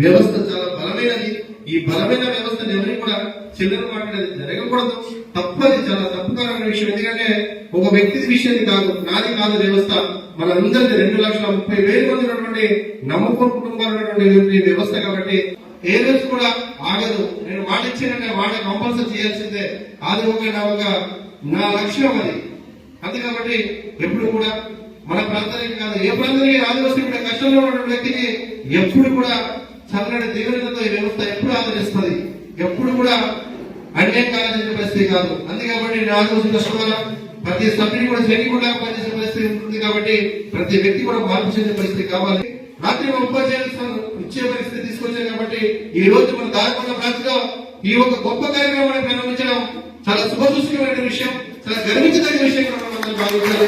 వ్యవస్థ చాలా బలమైనది. ఈ బలమైన వ్యవస్థను ఎవరికి కూడా చిల్లర మాట్లాడేది జరగకూడదు. తప్పది, చాలా తప్పుకరమైన విషయం. ఎందుకంటే ఒక వ్యక్తి విషయాన్ని కాదు, నాది కాదు వ్యవస్థ, మనందరిది 2,30,000 మంది ఉన్నటువంటి నమ్మకం కుటుంబాలు ఉన్నటువంటి వ్యవస్థ. కాబట్టి ఏ రోజు కూడా ఆగదు. నేను మాట ఇచ్చానంటే మాట కంపల్సరీ చేయాల్సిందే. అది నా లక్ష్యం అది. అందుకబట్టి ఎప్పుడు కూడా మన ప్రాంతానికి కాదు, ఏ ప్రాంతానికి ఆదివాసీ కూడా కష్టంలో ఉన్న వ్యక్తికి ఎప్పుడు కూడా చల్లటి దీవెనలతో ఈ వ్యవస్థ ఎప్పుడు ఆదరిస్తుంది. ఎప్పుడు కూడా అన్యాయం కావాల్సిన పరిస్థితి కాదు. అందుకబట్టి ఆదివాసీ కష్టం వల్ల ప్రతి సభ్యుని కూడా చేయకుండా పనిచేసే పరిస్థితి ఉంటుంది. కాబట్టి ప్రతి వ్యక్తి కూడా మార్పు చెందే పరిస్థితి కావాలి. రాత్రి ఉపాధ్యాయులు ఇచ్చే పరిస్థితి తీసుకొచ్చారు. కాబట్టి ఈ రోజు మన దారికొండ ప్రాంతంలో ఈ ఒక గొప్ప కార్యక్రమాన్ని ప్రారంభించడం చాలా శుభసూచకమైన విషయం, చాలా గర్వించదగిన విషయం కూడా మనం భావించాలి.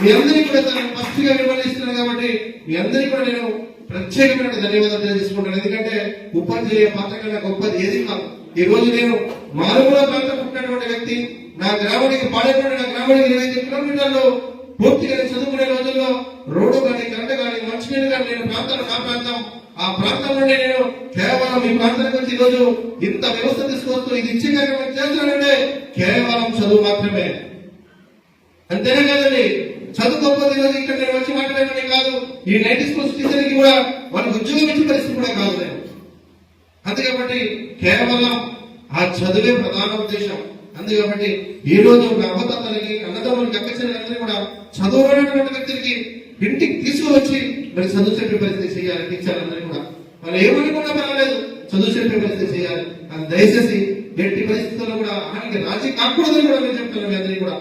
మీ అందరికీ కూడా ఫస్ట్ గా నిర్వహిస్తున్నాను కాబట్టి మీ అందరికీ కూడా నేను ప్రత్యేకమైన ధన్యవాదాలు తెలియజేసుకుంటాను. ఎందుకంటే ఉపాధ్యాయ పాత్ర కన్నా గొప్పది ఏది కాదు. ఈ రోజు నేను మారుమూల ప్రాంతం పుట్టినటువంటి వ్యక్తి, నా గ్రామానికి పాడేటువంటి నా గ్రామానికి 25 కిలోమీటర్లు పూర్తిగా చదువుకునే రోజుల్లో రోడ్డు కానీ కరెంట్ కానీ మంచినీళ్ళు కానీ నేను ప్రాంతం ఆ ప్రాంతం నుండి నేను కేవలం ఈ ప్రాంతానికి వచ్చి ఈరోజు ఇంత వ్యవస్థ తీసుకొస్తూ ఇది ఇచ్చే కార్యక్రమం చేస్తున్నానంటే కేవలం చదువు మాత్రమే. అంతేనే కదండి, చదువుకోకపోతే ఈరోజు ఇక్కడ నేను వచ్చి మాట్లాడేది కాదు. ఈ 90 స్కూల్స్ టీచర్కి కూడా వాళ్ళకి ఉద్యోగం ఇచ్చే పరిస్థితి కూడా కాదు నేను. అందుకబట్టి కేవలం ఆ చదువే ప్రధాన ఉద్దేశం. అందుకబట్టి ఈ రోజు ఒక అవ్వతలకి అన్నదమ్ములకి అక్కచెల్లెలందరినీ కూడా చదువుకున్నటువంటి వ్యక్తులకి ఇంటికి తీసుకువచ్చి మరి చదువు చెప్పే పరిస్థితి చేయాలి. టీచర్లందరినీ కూడా వాళ్ళు ఏమనుకున్నా పర్వాలేదు, చదువు చెప్పే పరిస్థితి చేయాలి. అది దయచేసి ఎట్టి పరిస్థితుల్లో కూడా ఆయనకి రాజీ కాకూడదని కూడా నేను చెప్తున్నాను మీ అందరినీ కూడా.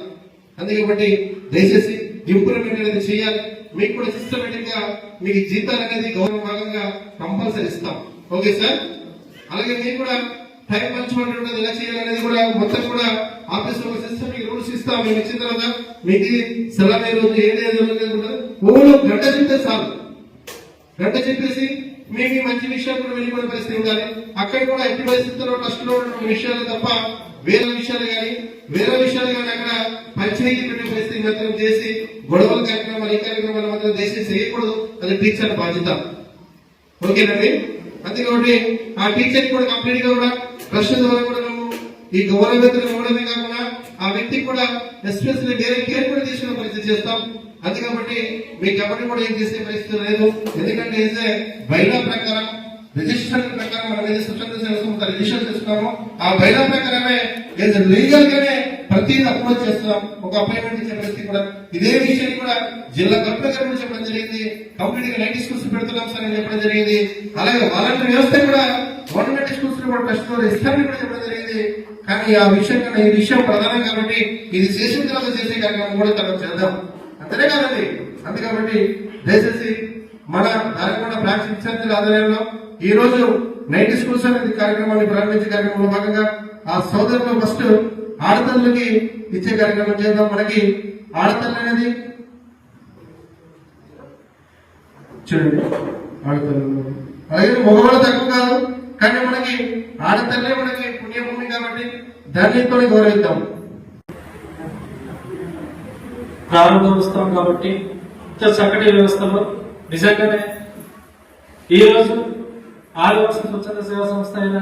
అందుకబట్టి దయచేసి ఇంప్రూవ్మెంట్ అనేది చేయాలి. మీకు కూడా సిస్టమేటిక్ గా మీకు జీతాలు అనేది గౌరవ భాగంగా కంపల్సరీ ఇస్తాం. Okay sir? అలాగే మీకు కూడా టైం పంచుకుంటే ఎలా చేయాలనేది కూడా మొత్తం కూడా ఆఫీస్ లో సిస్టమ్ రూల్స్ ఇస్తాం. మేము ఇచ్చిన తర్వాత మీకు సెలవు రోజు ఏదైతే ఓన్లో గంట చెప్తే చాలు. గంట చెప్పేసి మీకు మంచి విషయాలు కూడా వెళ్ళిపోయిన పరిస్థితి ఉండాలి. అక్కడ కూడా ఎట్టి పరిస్థితుల్లో ట్రస్ట్ లో ఉన్న విషయాలు తప్ప వేరే విషయాలు కానీ అక్కడ పంచాయతీ పెట్టే పరిస్థితి మాత్రం చేసి గొడవల కార్యక్రమాలు ఈ కార్యక్రమాలు మాత్రం దయచేసి చేయకూడదు. అది టీచర్ బాధ్యత. ఓకేనండి? అందుకని ఆ టీచర్ కూడా కంప్లీట్ గా కూడా ట్రస్ట్ ద్వారా కూడా మేము ఈ గౌరవ వేతనం ఇవ్వడమే కాకుండా ఆ వ్యక్తికి కూడా ఎస్పెషల్లీ వేరే కేర్ కూడా తీసుకునే పరిస్థితి చేస్తాం. అందుకబట్టి మీకు ఎవరిని కూడా ఏం చేసే పరిస్థితి లేదు. ఎందుకంటే బైలా ప్రకారం రిజిస్టర్ ప్రకారం మనం ఏదైతే స్వచ్ఛంద సేవా సంస్థ రిజిస్టర్ చేస్తున్నామో ఆ బైలా ప్రకారమే లీగల్ గానే ప్రతి అప్రోచ్ చేస్తున్నాం. ఒక అపాయింట్మెంట్ ఇచ్చే పరిస్థితి కూడా ఇదే విషయాన్ని కూడా జిల్లా కలెక్టర్ గారు చెప్పడం జరిగింది. కంప్లీట్ గా 90 స్కూల్స్ పెడుతున్నాం సార్ అని చెప్పడం జరిగింది. అలాగే వాలంటీర్ వ్యవస్థ కూడా గవర్నమెంట్ స్కూల్స్ కూడా టెస్ట్ ఇస్తారని కూడా చెప్పడం జరిగింది. కానీ ఆ విషయం కన్నా ఈ విషయం ప్రధానం కాబట్టి ఇది చేసిన తర్వాత చేసే కార్యక్రమం కూడా తనకు చేద్దాం. అంతనే కాదండి. కాబట్టి దయచేసి మన దానికొండ బ్రాంచ్ విద్యార్థుల ఆధ్వర్యంలో ఈ రోజు 90 స్కూల్స్ అనేది కార్యక్రమాన్ని ప్రారంభించే కార్యక్రమంలో భాగంగా ఆ సోదరులు ఫస్ట్ ఆడతల్లుకి ఇచ్చే కార్యక్రమం చేద్దాం. మనకి ఆడతల్లు అనేది చూడండి, ఆడతల్లు అలాగే మగవాళ్ళు తక్కువ కాదు, కానీ మనకి ఆడతల్లే మనకి పుణ్యభూమి కాబట్టి దానితో గౌరవిద్దాం. ప్రారంభ ఉత్సవం కాబట్టి ఇంత చక్కటి వ్యవస్థలో నిజంగానే ఈ రోజు 6వ స్వచ్ఛంద సేవా సంస్థ అయిన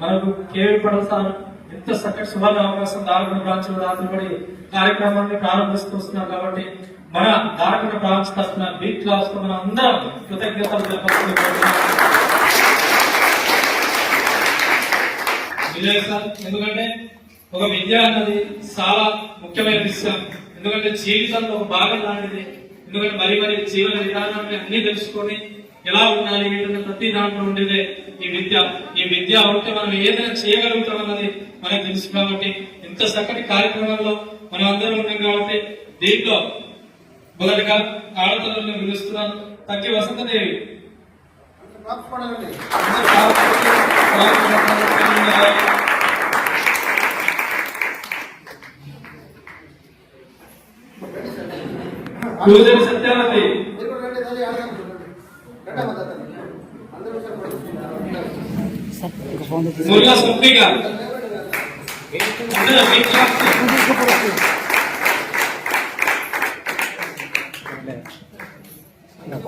మనకు కేవీ పడల్ సార్ ఎంత చక్కటి సువర్ణ అవకాశం దారుణ బ్రాంచ్ దాతపడి కార్యక్రమాన్ని ప్రారంభిస్తూ వస్తున్నారు. కాబట్టి మన దారుణ బ్రాంచ్ తరఫున బీ క్లాస్ తో మనం అందరం కృతజ్ఞతలు తెలుపుకుంటున్నాం. ఎందుకంటే ఒక విద్య అన్నది చాలా ముఖ్యమైన విషయం. ఎందుకంటే జీవితంలో ఒక భాగం లాంటిది. ఎందుకంటే మరి జీవన విధానాన్ని అన్ని తెలుసుకొని ఎలా ఉండాలి ఏంటంటే ప్రతి దాంట్లో ఉండేదే ఈ విద్య. ఈ విద్య ఉంటే మనం ఏదైనా చేయగలుగుతాం అన్నది మనకు తెలుసు. కాబట్టి ఇంత చక్కటి కార్యక్రమంలో మనం అందరం ఉన్నాం. కాబట్టి దీంట్లో మొదటిగా ఆడతలను పిలుస్తున్నాను. తగ్గి వసంతదేవి పూజలు సత్యావతి ముల్లా సుప్రిగా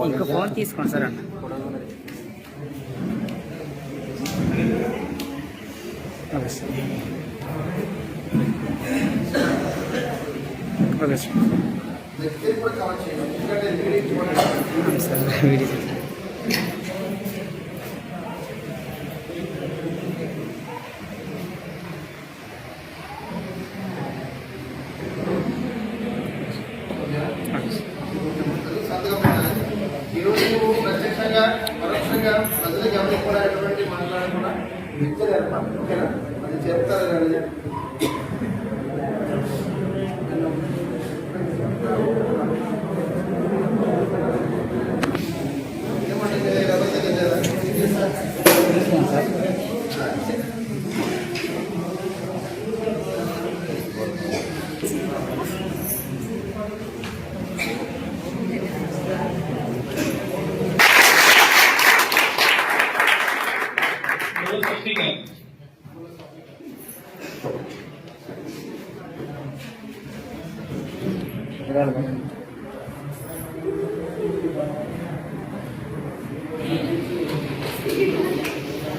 ఇంకో ఫోన్ తీసుకోండి సార్ అన్న. Okay sir. Okay sir. Video ఈరోజు ప్రత్యక్షంగా పరోక్షంగా ప్రజలకు ఎవరికి కూడా ఎటువంటి మాట్లాడకుండా విద్య ఏర్పాటు. ఓకేనా? అది చెప్తారు కానీ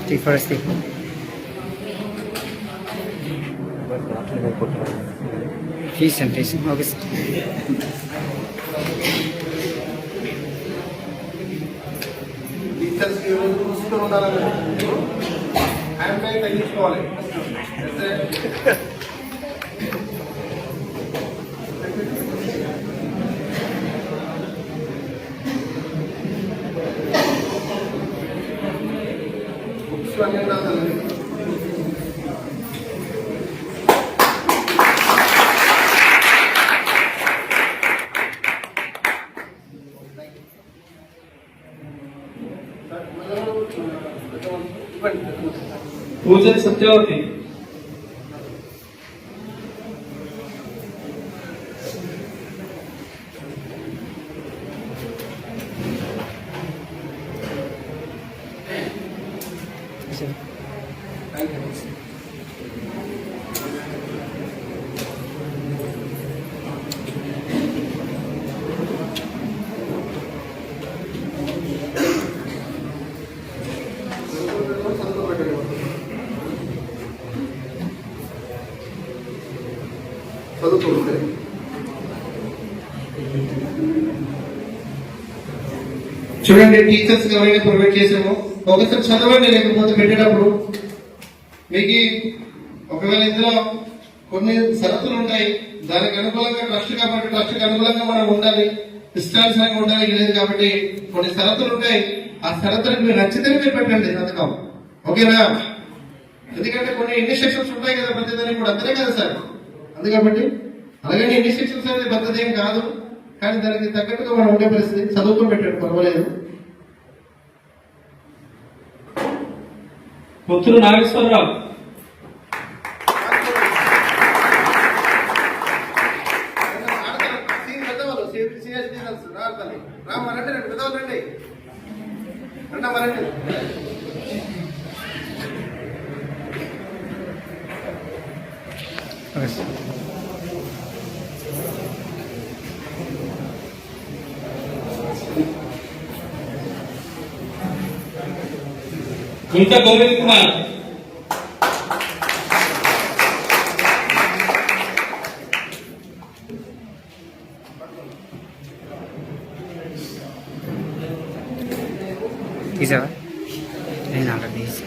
ठीक फर्स्ट थी ओके सर. టీచర్స్ చూస్తూ ఉండాలని హ్యాండ్ బ్యాగ్ తగ్గించుకోవాలి. బుక్స్ అన్నీ ఉండాలి. పూజలు సత్యావతి చదువుతుంటే చూడండి, టీచర్స్ ఎవరైనా ప్రొవైడ్ చేసామో ఒకసారి చదవండి, లేకపోతే పెట్టేటప్పుడు మీకు ఒకవేళ ఇందులో కొన్ని షరతులు ఉంటాయి. దానికి అనుకూలంగా ట్రస్ట్ కాబట్టి ట్రస్ట్ అనుకూలంగా మనం ఉండాలి, ఇష్టానుసారంగా ఉండాలి లేదు కాబట్టి కొన్ని షరతులు ఉంటాయి. ఆ షరతులకు మీరు నచ్చితేనే మీరు పెట్టండి సంతకం, ఓకేనా? ఎందుకంటే కొన్ని ఇన్స్ట్రక్షన్స్ ఉంటాయి కదా ప్రతి దానికి కూడా, అంతే కదా సార్? అందుకబట్టి అలాగే ఇన్స్ట్రక్షన్స్ అనేది పద్ధతి ఏం కాదు, కానీ దానికి తగ్గట్టుగా మనం ఉండే పరిస్థితి. చదువుతూ పెట్టండి, పర్వాలేదు. ముత్తులు నాగేశ్వరరావు. Okay sir. గుంట గోవింద్ కుమార్. తీసావా? నేను అలా తీసి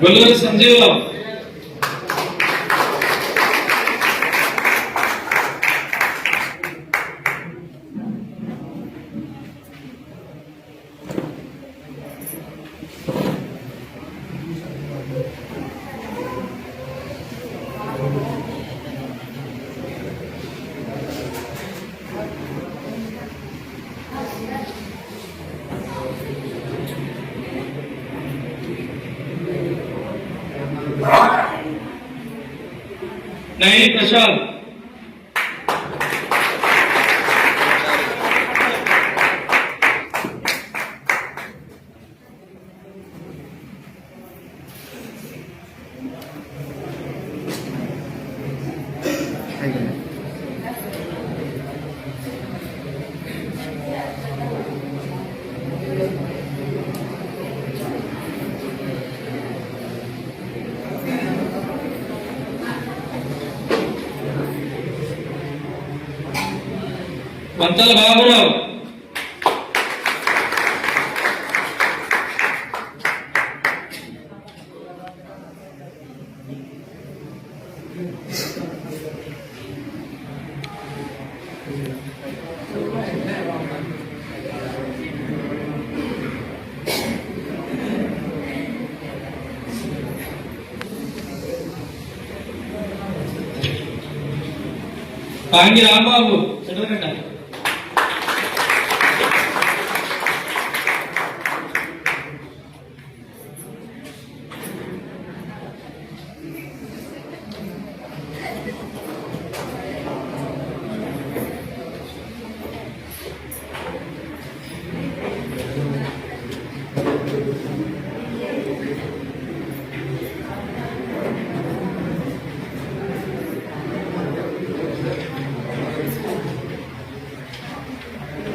గొల్లూరి సంజీవరావు. నయీ ప్రసాద్. వంతల బాబురావు. పాంగి రాంబాబు చదవకండి.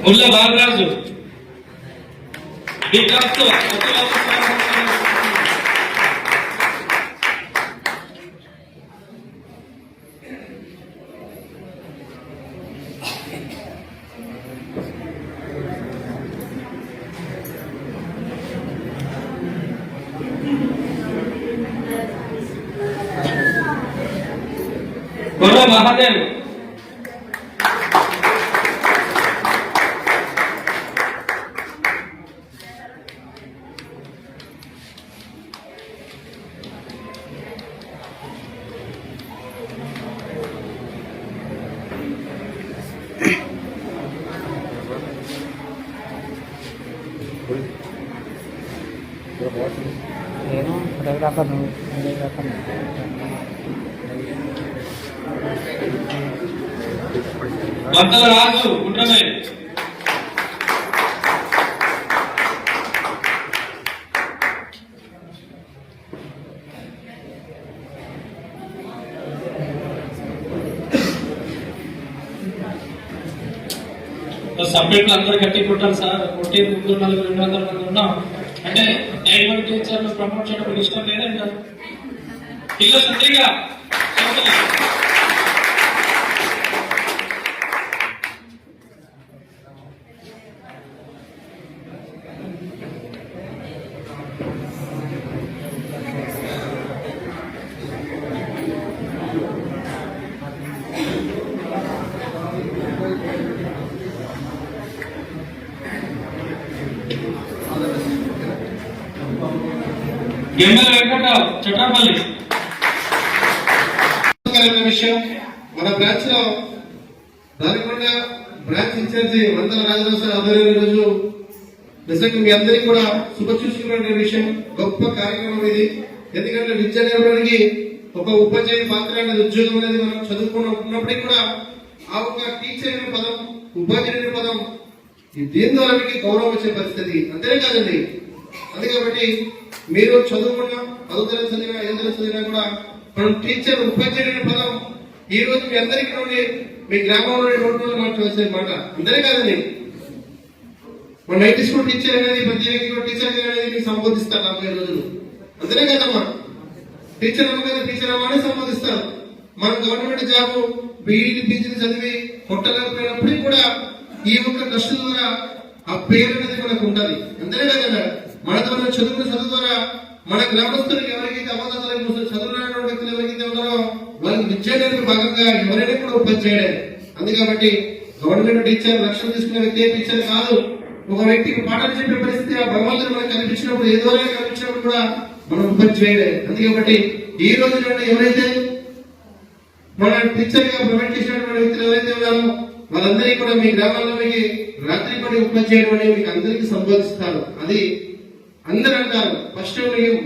ముల్ల బాలరాజు. గొర్ర మహాదేవ్. నేను ఫోటోగ్రాఫర్ ఫోటోగ్రాఫర్ వంతల రాజు గుండ్రమే. చప్పట్లు అందరు గట్టి కొట్టాలి సార్. కొట్టి 300-200 మంది ఉన్నాం అంటే డైవర్ టీచర్లు ప్రమోట్ చేయడం ఇష్టం లేదండి. పిల్లలు సందరిగా గెమ్మల వెంకట్రావు చట్రాపల్లి. విషయం మన బ్రాంచ్ లో దానికొండ బ్రాంచ్ ఇన్ఛార్జి వంతల రాజరావు సార్ ఆధ్వర్యంలో రోజు నిజంగా మీ అందరికీ కూడా శుభ చూసుకున్న విషయం. గొప్ప కార్యక్రమం ఇది. ఎందుకంటే విద్య నేర్పడానికి ఒక ఉపాధ్యాయ పాత్ర అనేది ఉద్యోగం అనేది మనం చదువుకున్నప్పటికీ కూడా ఆ ఒక టీచర్ అనే పదం, ఉపాధ్యాయుడు అనే పదం దీని ద్వారా మీకు గౌరవం వచ్చే పరిస్థితి. అంతేనే కాదండి. అది కాబట్టి మీరు చదువుకున్న 10వ తరగతి చదివినా 5వ తరగతి చదివినా కూడా మనం టీచర్, ఉపాధ్యాయుడు అనే పదం ఈ రోజు మీ అందరికీ నుండి మీ గ్రామంలో రోడ్డు మాట్లాడే మాట. అంతేనే కాదండి. మన నైట్ స్కూల్ టీచర్ అనేది ప్రతి వ్యక్తి టీచర్ అనేది మీకు సంబోధిస్తారు 40 రోజులు. అంతేనే కదమ్మా. టీచర్ అమ్మ కదా టీచర్ అమ్మ అని సంబోధిస్తారు. మనం గవర్నమెంట్ జాబ్ బీఈడి పీజీని చదివి కొట్టలేకపోయినప్పటికీ కూడా ఈ ఒక్క కష్టం ద్వారా ఆ పేరు అనేది మనకు ఉండాలి. అంతేనే కదా. మన ద్వారా చదువుకున్న చదువు ద్వారా మన గ్రామస్తులకు ఎవరికైతే అవగాహన చదువు రాని వ్యక్తులు ఎవరికైతే ఉన్నారో వాళ్ళకి విద్య నేర్పే భాగంగా ఎవరైనా కూడా ఉపాధ్యాయుడే. అందుకబట్టి గవర్నమెంట్ టీచర్ లక్ష్యం తీసుకునే వ్యక్తి టీచర్ కాదు. ఒక వ్యక్తికి పాఠాలు చెప్పే పరిస్థితి ఆ భగవంతుడు మనకు కనిపించినప్పుడు, ఏదో కనిపించినప్పుడు కూడా మనం ఉపాధ్యాయుడే. అందుకబట్టి ఈ రోజు ఎవరైతే మన టీచర్ గా ప్రొవైడ్ చేసినటువంటి వ్యక్తులు ఎవరైతే ఉన్నారో వాళ్ళందరికీ కూడా మీ గ్రామాల్లో మీకు రాత్రి పడి ఉపాధ్యాయుడు అని మీకు అందరికీ సంబోధిస్తారు. అది అందరూ అంటారు. ఫస్ట్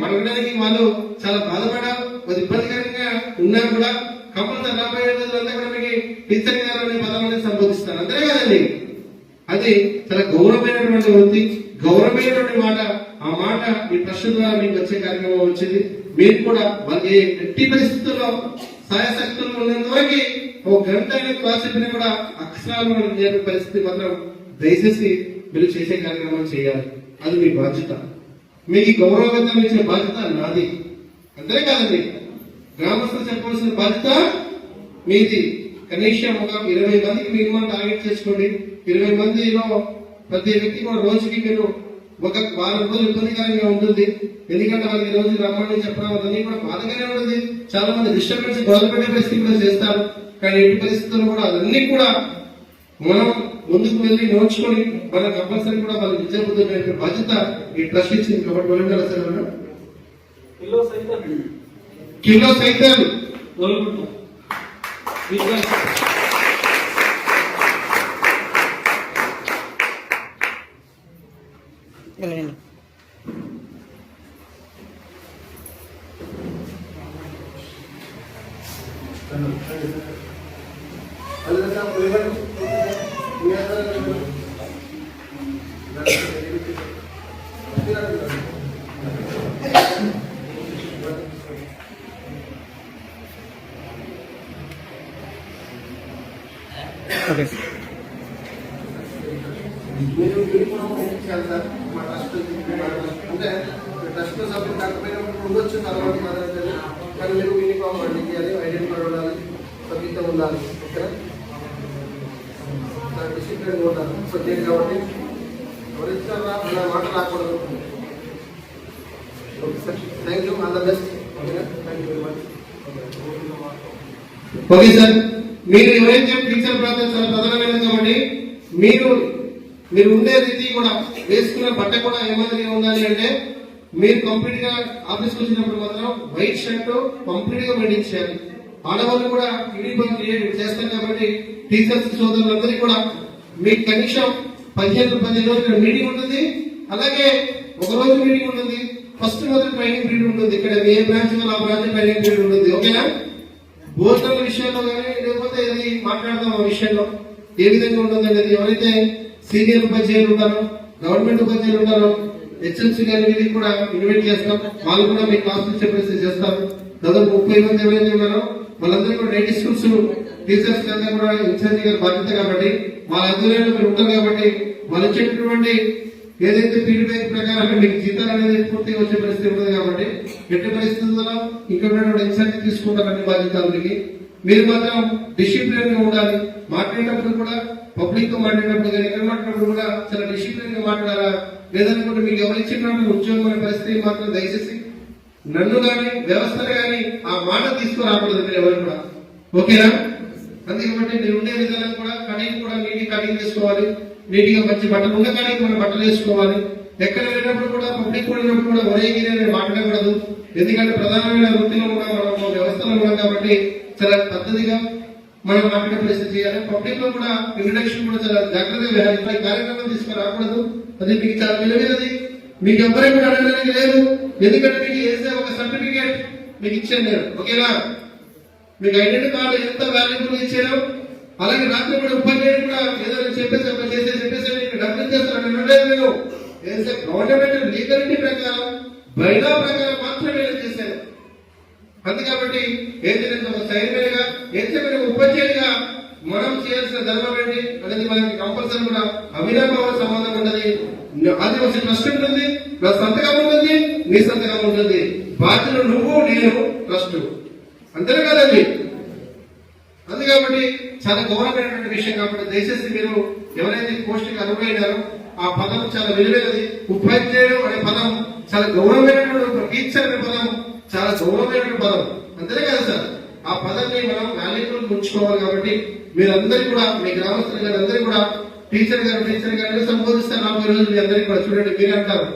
మనడానికి వాళ్ళు చాలా బాధపడారు, కొద్ది ఇబ్బందికరంగా ఉన్నా కూడా కంపల్సరీ రాబోయే రోజులంతా కూడా మీకు టీచర్ గారు అనే పదాన్ని సంబోధిస్తారు. అంతే కదండి. అది చాలా గౌరవమైనటువంటి వృత్తి, గౌరవమైనటువంటి మాట. ఆ మాట మీ ట్రస్ట్ ద్వారా మీకు వచ్చే కార్యక్రమం వచ్చింది. మీరు కూడా వాళ్ళకి ఎట్టి పరిస్థితుల్లో సాయశక్తులు ఉన్నంత వరకు ఒక గంట అయిన క్లాస్ చెప్పినా కూడా అక్షరాలు మనం నేర్పే పరిస్థితి మాత్రం దయచేసి మీరు చేసే కార్యక్రమం చేయాలి. అది మీ బాధ్యత. మీకు గౌరవవేతనం ఇచ్చే బాధ్యత నాది. అంతే కాదండి. గ్రామస్తులు చెప్పవలసిన బాధ్యత మీది. కనీసం ఒక 20 మందికి మినిమం టార్గెట్ చేసుకోండి. 20 మందిలో ప్రతి వ్యక్తి కూడా రోజుకి మీరు ఒక వారం రోజులు ఇబ్బందికరంగా ఉంటుంది. ఎందుకంటే వాళ్ళకి రోజు రమ్మని చెప్పడం అన్నీ కూడా బాధగానే ఉంటుంది. చాలా మంది డిస్టర్బెన్స్ గొడవపెట్టే పరిస్థితి కూడా చేస్తారు. కానీ ఎట్టి పరిస్థితుల్లో కూడా అవన్నీ కూడా మనం ముందుకు వెళ్ళి నోచుకొని మన కంపల్సరీ కూడా వాళ్ళ విద్యాబుద్ధి బాధ్యత ఈ ట్రస్ట్ ఇచ్చింది. కాబట్టి కిలో సైతం ఓకే. మీరు సార్ మా ట్రస్ట్ అంటే ట్రస్ట్ సభ్యులు కాకపోయినప్పుడు ఉండొచ్చు తర్వాత కానీ మీరు యూనిఫామ్ అందించాలి, ఐడెంటిటీ కార్డు ఉండాలి, సభ్యత ఉండాలి. ఓకేనా? డిసిప్లిన్ ఉండాలి. సో చేయండి. కాబట్టి ఎవరిచ్చారా అన్న మాట రాకూడదు. Okay sir. Thank you. All the best. ఓకేనా? Thank you very much. Okay sir. మీరు ఎవరైతే టీచర్ ప్రాంతం చాలా ప్రధానమైనది కాబట్టి మీరు ఉండే రీతి కూడా వేసుకున్న బట్ట కూడా ఏమాదిరిగా ఉండాలి అంటే మీరు కంప్లీట్ గా ఆఫీస్కి వచ్చినప్పుడు మాత్రం వైట్ షర్ట్ కంప్లీట్ గా మెయింటైన్ చేయాలి. ఆడవాళ్ళు కూడా యూనిఫామ్ క్రియేట్ చేస్తారు. కాబట్టి టీచర్స్ సోదరులందరికీ కూడా మీకు కనీసం 15 రోజులు మీటింగ్ ఉంటుంది. అలాగే ఒక రోజు మీటింగ్ ఉంటుంది. ఫస్ట్ రోజు ట్రైనింగ్ పీరియడ్ ఉంటుంది. ఇక్కడ ఏ బ్రాంచ్ ఆ బ్రాంచ్ ట్రైనింగ్ పీరియడ్ ఉంటుంది. ఓకేనా? భోజనాల విషయంలో కానీ లేకపోతే ఇది మాట్లాడదాం ఆ విషయంలో ఏ విధంగా ఉంటుంది అనేది ఎవరైతే సీనియర్ ఉపాధ్యాయులు ఉన్నారో, గవర్నమెంట్ ఉపాధ్యాయులు ఉన్నారో, హెచ్ఎంసీ గారి కూడా ఇన్వైట్ చేస్తాం. వాళ్ళు కూడా మీ క్లాసులు చెప్పేసి చేస్తారు. దాదాపు 30 మంది ఎవరైతే ఉన్నారో వాళ్ళందరూ కూడా నైట్ స్కూల్స్ టీచర్స్ అందరూ కూడా ఇన్ఛార్జి గారి బాధ్యత కాబట్టి వాళ్ళ ఆధ్వర్యంలో మీరు ఉంటారు కాబట్టి వాళ్ళు ఇచ్చేటటువంటి ఏదైతే ఫీడ్బ్యాక్ ప్రకారం మీకు జీతాలు అనేది పూర్తిగా వచ్చే పరిస్థితి ఉంటుంది కాబట్టి ఎట్టి పరిస్థితుల్లో ఇక్కడ ఇన్ఛార్జి తీసుకుంటారు అన్ని బాధ్యతలకి. మీరు మాత్రం డిసిప్లిన్ గా ఉండాలి. మాట్లాడేటప్పుడు కూడా పబ్లిక్ తో మాట్లాడేటప్పుడు కానీ ఎక్కడ మాట్లాడేటప్పుడు కూడా చాలా డిసిప్లిన్ గా మాట్లాడాలా. లేదనుకుంటే మీకు ఎవరు ఇచ్చినప్పుడు ఉద్యోగం అనే పరిస్థితి మాత్రం దయచేసి నన్ను కానీ వ్యవస్థను కానీ ఆ మాట తీసుకురాకూడదు మీరు ఎవరు కూడా. ఓకేనా? అందుకే మీరు ఉండే విధానం కూడా కటింగ్ కూడా నీటి కటింగ్ చేసుకోవాలి. నీటిగా మంచి బట్టలు ఉన్న కానీ మనం బట్టలు వేసుకోవాలి. ఎక్కడ వెళ్ళినప్పుడు కూడా పబ్లిక్ వెళ్ళినప్పుడు కూడా ఒరే గిరి అనేది మాట్లాడకూడదు. ఎందుకంటే ప్రధానమైన వృత్తిలో కూడా మనం వ్యవస్థలో ఉన్నాం కాబట్టి చాలా పద్ధతిగా మనం మాట్లాడే పరిస్థితి చేయాలి. పబ్లిక్ లో కూడా ఇంట్రడక్షన్ కూడా చాలా జాగ్రత్తగా వ్యవహరించాలి. కార్యక్రమం తీసుకురాకూడదు. అది మీకు చాలా విలువైనది. మీకు ఎవరైనా కూడా అడగడానికి లేదు. ఎందుకంటే మీకు వేసే ఒక సర్టిఫికేట్ మీకు ఇచ్చాను నేను. ఓకేనా? మీకు ఐడెంటిటీ కార్డు ఎంత వాల్యుబుల్ ఇచ్చారో అలాగే రాత్రి కూడా ఉపాధ్యాయుడు కూడా ఏదో చెప్పేసి డబ్బులు ఇచ్చేస్తాను నేను గవర్నమెంట్ లీగలిటీ ప్రకారం బైలా ప్రకారం మాత్రమే చేశాను. అందుకబట్టి ఏంటంటే ఒక సైన్యుడిగా ఏంటంటే ఉపాధ్యాయుడిగా మనం చేయాల్సిన ధర్మం ఏంటి అనేది మనకి కంపల్సరీ కూడా అవినాభావ సంబంధం ఉన్నది. ఆదివాసీ ట్రస్ట్ ఉంటుంది, నా సంతకం ఉంటుంది, నీ సంతకం ఉంటుంది. బాధ్యులు నువ్వు నేను ట్రస్ట్ అంతే కదండి. అందుకబట్టి చాలా గౌరవమైనటువంటి విషయం కాబట్టి దయచేసి మీరు ఎవరైతే పోస్టుకి అర్హులైనారో ఆ పదం చాలా విలువైనది. ఉపాధ్యాయుడు అనే పదం చాలా గౌరవమైనటువంటి, టీచర్ అనే పదం చాలా గౌరవమైనటువంటి పదం. అంతే కదా సార్? ఆ పదాన్ని మనం వాల్యూబుల్ ఉంచుకోవాలి. కాబట్టి మీరందరూ కూడా మీ గ్రామస్తులు గారు అందరూ కూడా టీచర్ గారు సంబోధిస్తారు. 40 రోజులు మీ అందరికీ కూడా చూడండి మీరు అంటారు.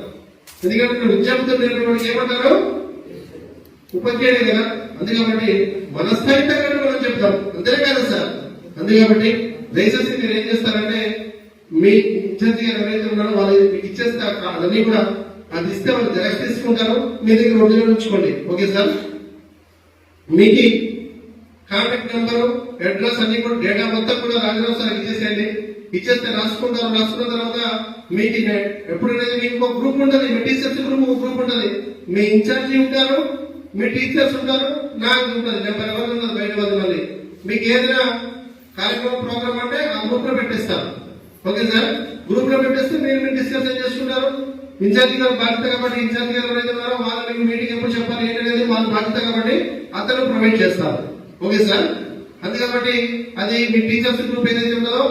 ఎందుకంటే విద్యార్థులు ఏమంటారు? ఉపాధ్యాయుడు కదా. అందుకబట్టి మనస్థాయితంగా మనం చెప్తాం. అంతే కదా సార్? అందుకబట్టి దయచేసి మీరు ఏం చేస్తారంటే మీ ఇన్ఛార్జి గారు ఎవరైతే ఉన్నారో వాళ్ళు మీకు ఇచ్చేస్తే అన్నీ కూడా అది ఇస్తే వాళ్ళు జెరాక్స్ తీసుకుంటారు. మీ దగ్గర 2 రోజులు ఉంచుకోండి. Okay sir? మీకు కాంటాక్ట్ నెంబరు, అడ్రస్ అన్ని కూడా డేటా మొత్తం కూడా రాజరావు సార్ ఇచ్చేసేయండి. ఇచ్చేస్తే రాసుకుంటారు. రాసుకున్న తర్వాత మీకు ఎప్పుడైతే మీకు ఒక గ్రూప్ ఉంటుంది, మీ టీచర్స్ గ్రూప్ ఉంటుంది. మీ ఇన్ఛార్జి ఉంటారు, మీ టీచర్స్ ఉంటారు, నాకు ఉంటుంది. నెంబర్ ఎవరు ఉన్నది బయట వాళ్ళు. మళ్ళీ మీకు ఏదైనా కార్యక్రమం ప్రోగ్రామ్ అంటే ఆ గ్రూప్ లో పెట్టేస్తారు. Okay sir? గ్రూప్ లో పెట్టేస్తే మీరు డిస్కషన్ చేసుకుంటారు. ఇన్ఛార్జి గారు బాధ్యత కాబట్టి ఇన్ఛార్జి గారు ఎవరైతే ఉన్నారో వాళ్ళు మీకు మీటింగ్ ఎప్పుడు చెప్పాలి ఏంటనేది వాళ్ళ బాధ్యత కాబట్టి అతను ప్రొవైడ్ చేస్తారు. Okay sir? అందుకబట్టి అది మీ టీచర్స్ గ్రూప్ ఏదైతే ఉంటుందో,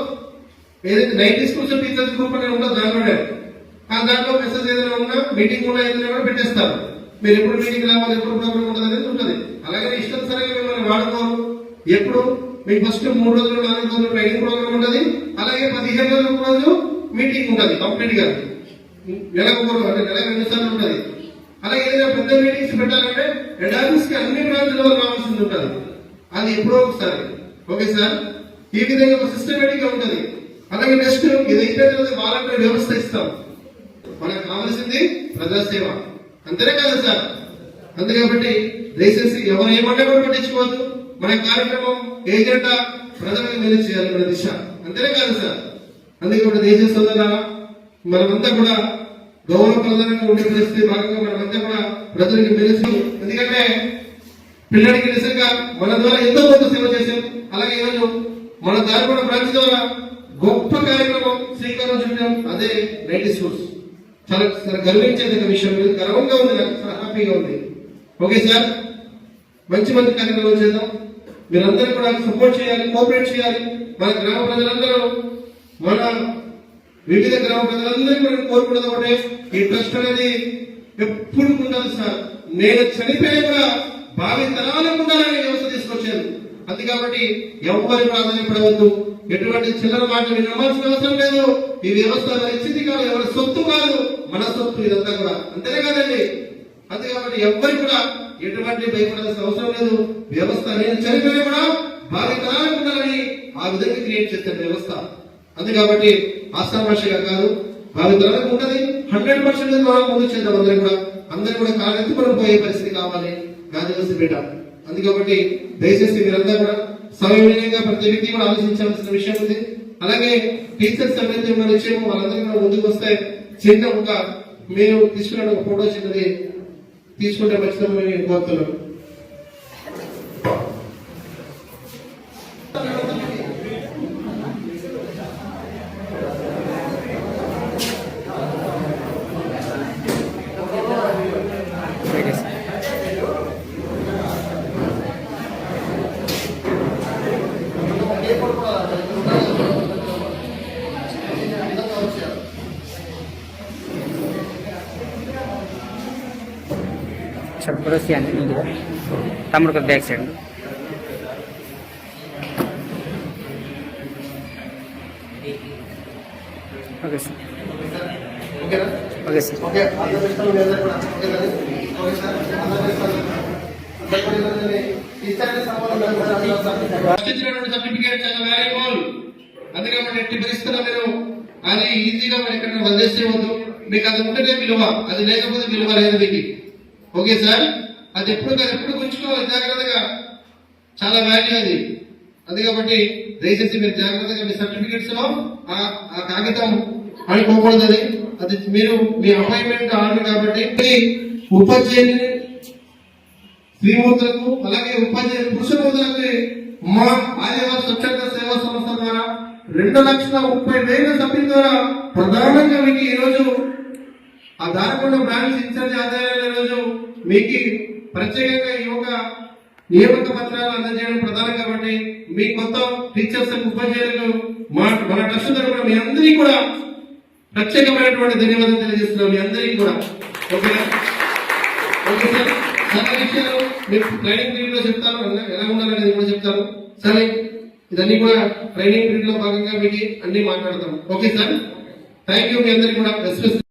ఏదైతే 90 స్కూల్స్ టీచర్స్ గ్రూప్ అనేది ఉంటుందో దాంట్లోనే దాంట్లో మెసేజ్ ఏదైనా ఉన్నా మీటింగ్ కూడా ఏదైనా కూడా పెట్టేస్తారు. మీరు ఎప్పుడు మీటింగ్ రావాలి, ఎప్పుడు ప్రోగ్రామ్ ఉంటుంది అనేది ఉంటుంది. అలాగే ఇష్టం సరిగా మిమ్మల్ని వాడుకోరు. ఎప్పుడు మీకు ఫస్ట్ 3 రోజులు 4 రోజులు ట్రైనింగ్ ప్రోగ్రామ్ ఉంటుంది. అలాగే 15 రోజు మీటింగ్ ఉంటుంది కంప్లీట్ గా. నెలకు 3 అంటే నెలకు 2 సార్లు ఉంటుంది. అలాగే ఏదైనా పెద్ద మీటింగ్స్ పెట్టాలంటే హెడ్ ఆఫీస్ కి అన్ని బ్రాంచ్ల వరకు రావాల్సింది ఉంటుంది. అది ఎప్పుడో ఒకసారి. Okay sir? ఈ విధంగా ఒక సిస్టమేటిక్ గా ఉంటుంది. అలాగే నెక్స్ట్ ఇది అయిపోయిన వాలంటీర్ వ్యవస్థ ఇస్తాం. మనకు కావాల్సింది ప్రజాసేవ. అంతేనే కదా సార్? అందుకబట్టి దయచేసి ఎవరు ఏమన్నా కూడా పట్టించుకోవద్దు. మన కార్యక్రమం ఏజెండా ప్రజలకు మేలు చేయాలి మన దిశ. అంతేనే కాదు సార్? అందుకే దయచేసి మనమంతా కూడా గౌరవప్రదంగా ఉండే పరిస్థితి భాగంగా మనమంతా కూడా ప్రజలకు మెలిసి, ఎందుకంటే పిల్లడికి నిజంగా మన ద్వారా ఎంతో కొంత సేవ చేశాం. అలాగే ఈరోజు మన దారిపడ బ్రాంచ్ ద్వారా గొప్ప కార్యక్రమం శ్రీకారం చుట్టాం. అదే 90 స్కూల్స్. చాలా గర్వించేది విషయం. గర్వంగా ఉంది, నాకు చాలా హ్యాపీగా ఉంది. Okay sir? మంచి మంచి కార్యక్రమాలు చేద్దాం. మీరందరూ కూడా సపోర్ట్ చేయాలి, కోఆపరేట్ చేయాలి. మన గ్రామ ప్రజలందరూ, మన వివిధ గ్రామ ప్రజలందరూ కూడా కోరుకున్నది ఒకటే, ఈ ట్రస్ట్ అనేది ఎప్పుడు ఉండాలి సార్. నేను చనిపోయి కూడా భావి తరాలకు ఉండాలని వ్యవస్థ తీసుకొచ్చాను. అది కాబట్టి ఎవరి ప్రాధాన్యపడవద్దు. ఎటువంటి చిల్లర మాట నమ్మాల్సిన అవసరం లేదు. ఈ వ్యవస్థ ఇచ్చింది కాదు, ఎవరి సొత్తు కాదు, మన సొత్తు ఇదంతా కూడా. అంతేనే కాదండి? అది కాబట్టి ఎవరికి కూడా ఎటువంటి భయపడాల్సిన అవసరం లేదు. వ్యవస్థ నేను చనిపోయినా కూడా భావి తరాలకు ఉండాలని ఆ విధంగా క్రియేట్ చేస్తారు వ్యవస్థ. అందు కాబట్టి ఆశాభాషగా కాదు, భావి తరాలకు ఉంటుంది. 100% మనం ముందు చేద్దాం. అందరూ కూడా కాలెత్తి మనం పోయే పరిస్థితి కావాలి. గాజువలసి బిడ్డ. అందుకబట్టి దయచేసి మీరంతా కూడా సమయంగా ప్రతి వ్యక్తి కూడా ఆలోచించాల్సిన విషయం ఉంది. అలాగే టీచర్స్ ఎవరైతే ఉన్న విషయం వాళ్ళందరూ కూడా ముందుకు వస్తే చిన్న ఒక మీరు తీసుకున్న ఒక ఫోటో చిన్నది తీసుకుంటే మంచిదని నేను కోరుతున్నాను. సార్ పొరసి అండి నీట్గా తమ్ముడు ఒక బ్యాక్ సైడ్ ఓకే సార్ ఓకేనా? Okay sir okay all the best మీ అందరికీ కూడా. ఓకేనా? Okay sir all the best అందరికీ కూడా. ఇస్తారని సమాధానం ఇచ్చినటువంటి సర్టిఫికేట్ చాలా వాల్యుబుల్. అందుకే మనం ఎట్టి పరిస్థితుల్లో మీరు అది ఈజీగా మీరు ఎక్కడ వదిలేసేవద్దు. మీకు అది ఉంటేనే విలువ, అది లేకపోతే విలువ లేదు మీకు. ఓకే సార్, అది ఎప్పుడు గుంచుకోవాలి జాగ్రత్తగా, చాలా వాల్యూ అది. అది కాబట్టి దయచేసి మీరు జాగ్రత్తగా మీ సర్టిఫికేట్స్ లో ఆ కాగితం ఆడుకోకూడదు. అది మీరు మీ అపాయింట్మెంట్ ఆర్డర్ కాబట్టి ఉపాధ్యాయుని స్త్రీమూర్తులకు అలాగే ఉపాధ్యాయ పురుషమూర్తులకి మా ఆదివాసీ స్వచ్ఛంద సేవా సంస్థ ద్వారా 2,30,000 సభ్యుల ద్వారా ప్రధానంగా మీకు ఈ రోజు ఆ దారకొండ బ్రాంచ్ ఇన్ఛార్జ్ ఆధ్వర్యంలో ఈ రోజు మీకు ప్రత్యేకంగా ఈ యొక్క నియామక పత్రాలు అందజేయడం ప్రధానం. కాబట్టి మీ మొత్తం టీచర్స్ ఉపాధ్యాయులకు మన ట్రస్ట్ తరపున మీ అందరికీ కూడా ప్రత్యేకమైనటువంటి ధన్యవాదాలు తెలియజేస్తున్నాం మీ అందరికీ కూడా. ఓకేనా? ఓకే సార్, చాలా విషయాలు మీకు ట్రైనింగ్ పీరియడ్ లో చెప్తాను, ఎలా ఉండాలనేది కూడా చెప్తాను. సరే, ఇదన్నీ కూడా ట్రైనింగ్ పీరియడ్ లో భాగంగా మీకు అన్ని మాట్లాడతాం. ఓకే సార్, థ్యాంక్ యూ మీ అందరికీ కూడా.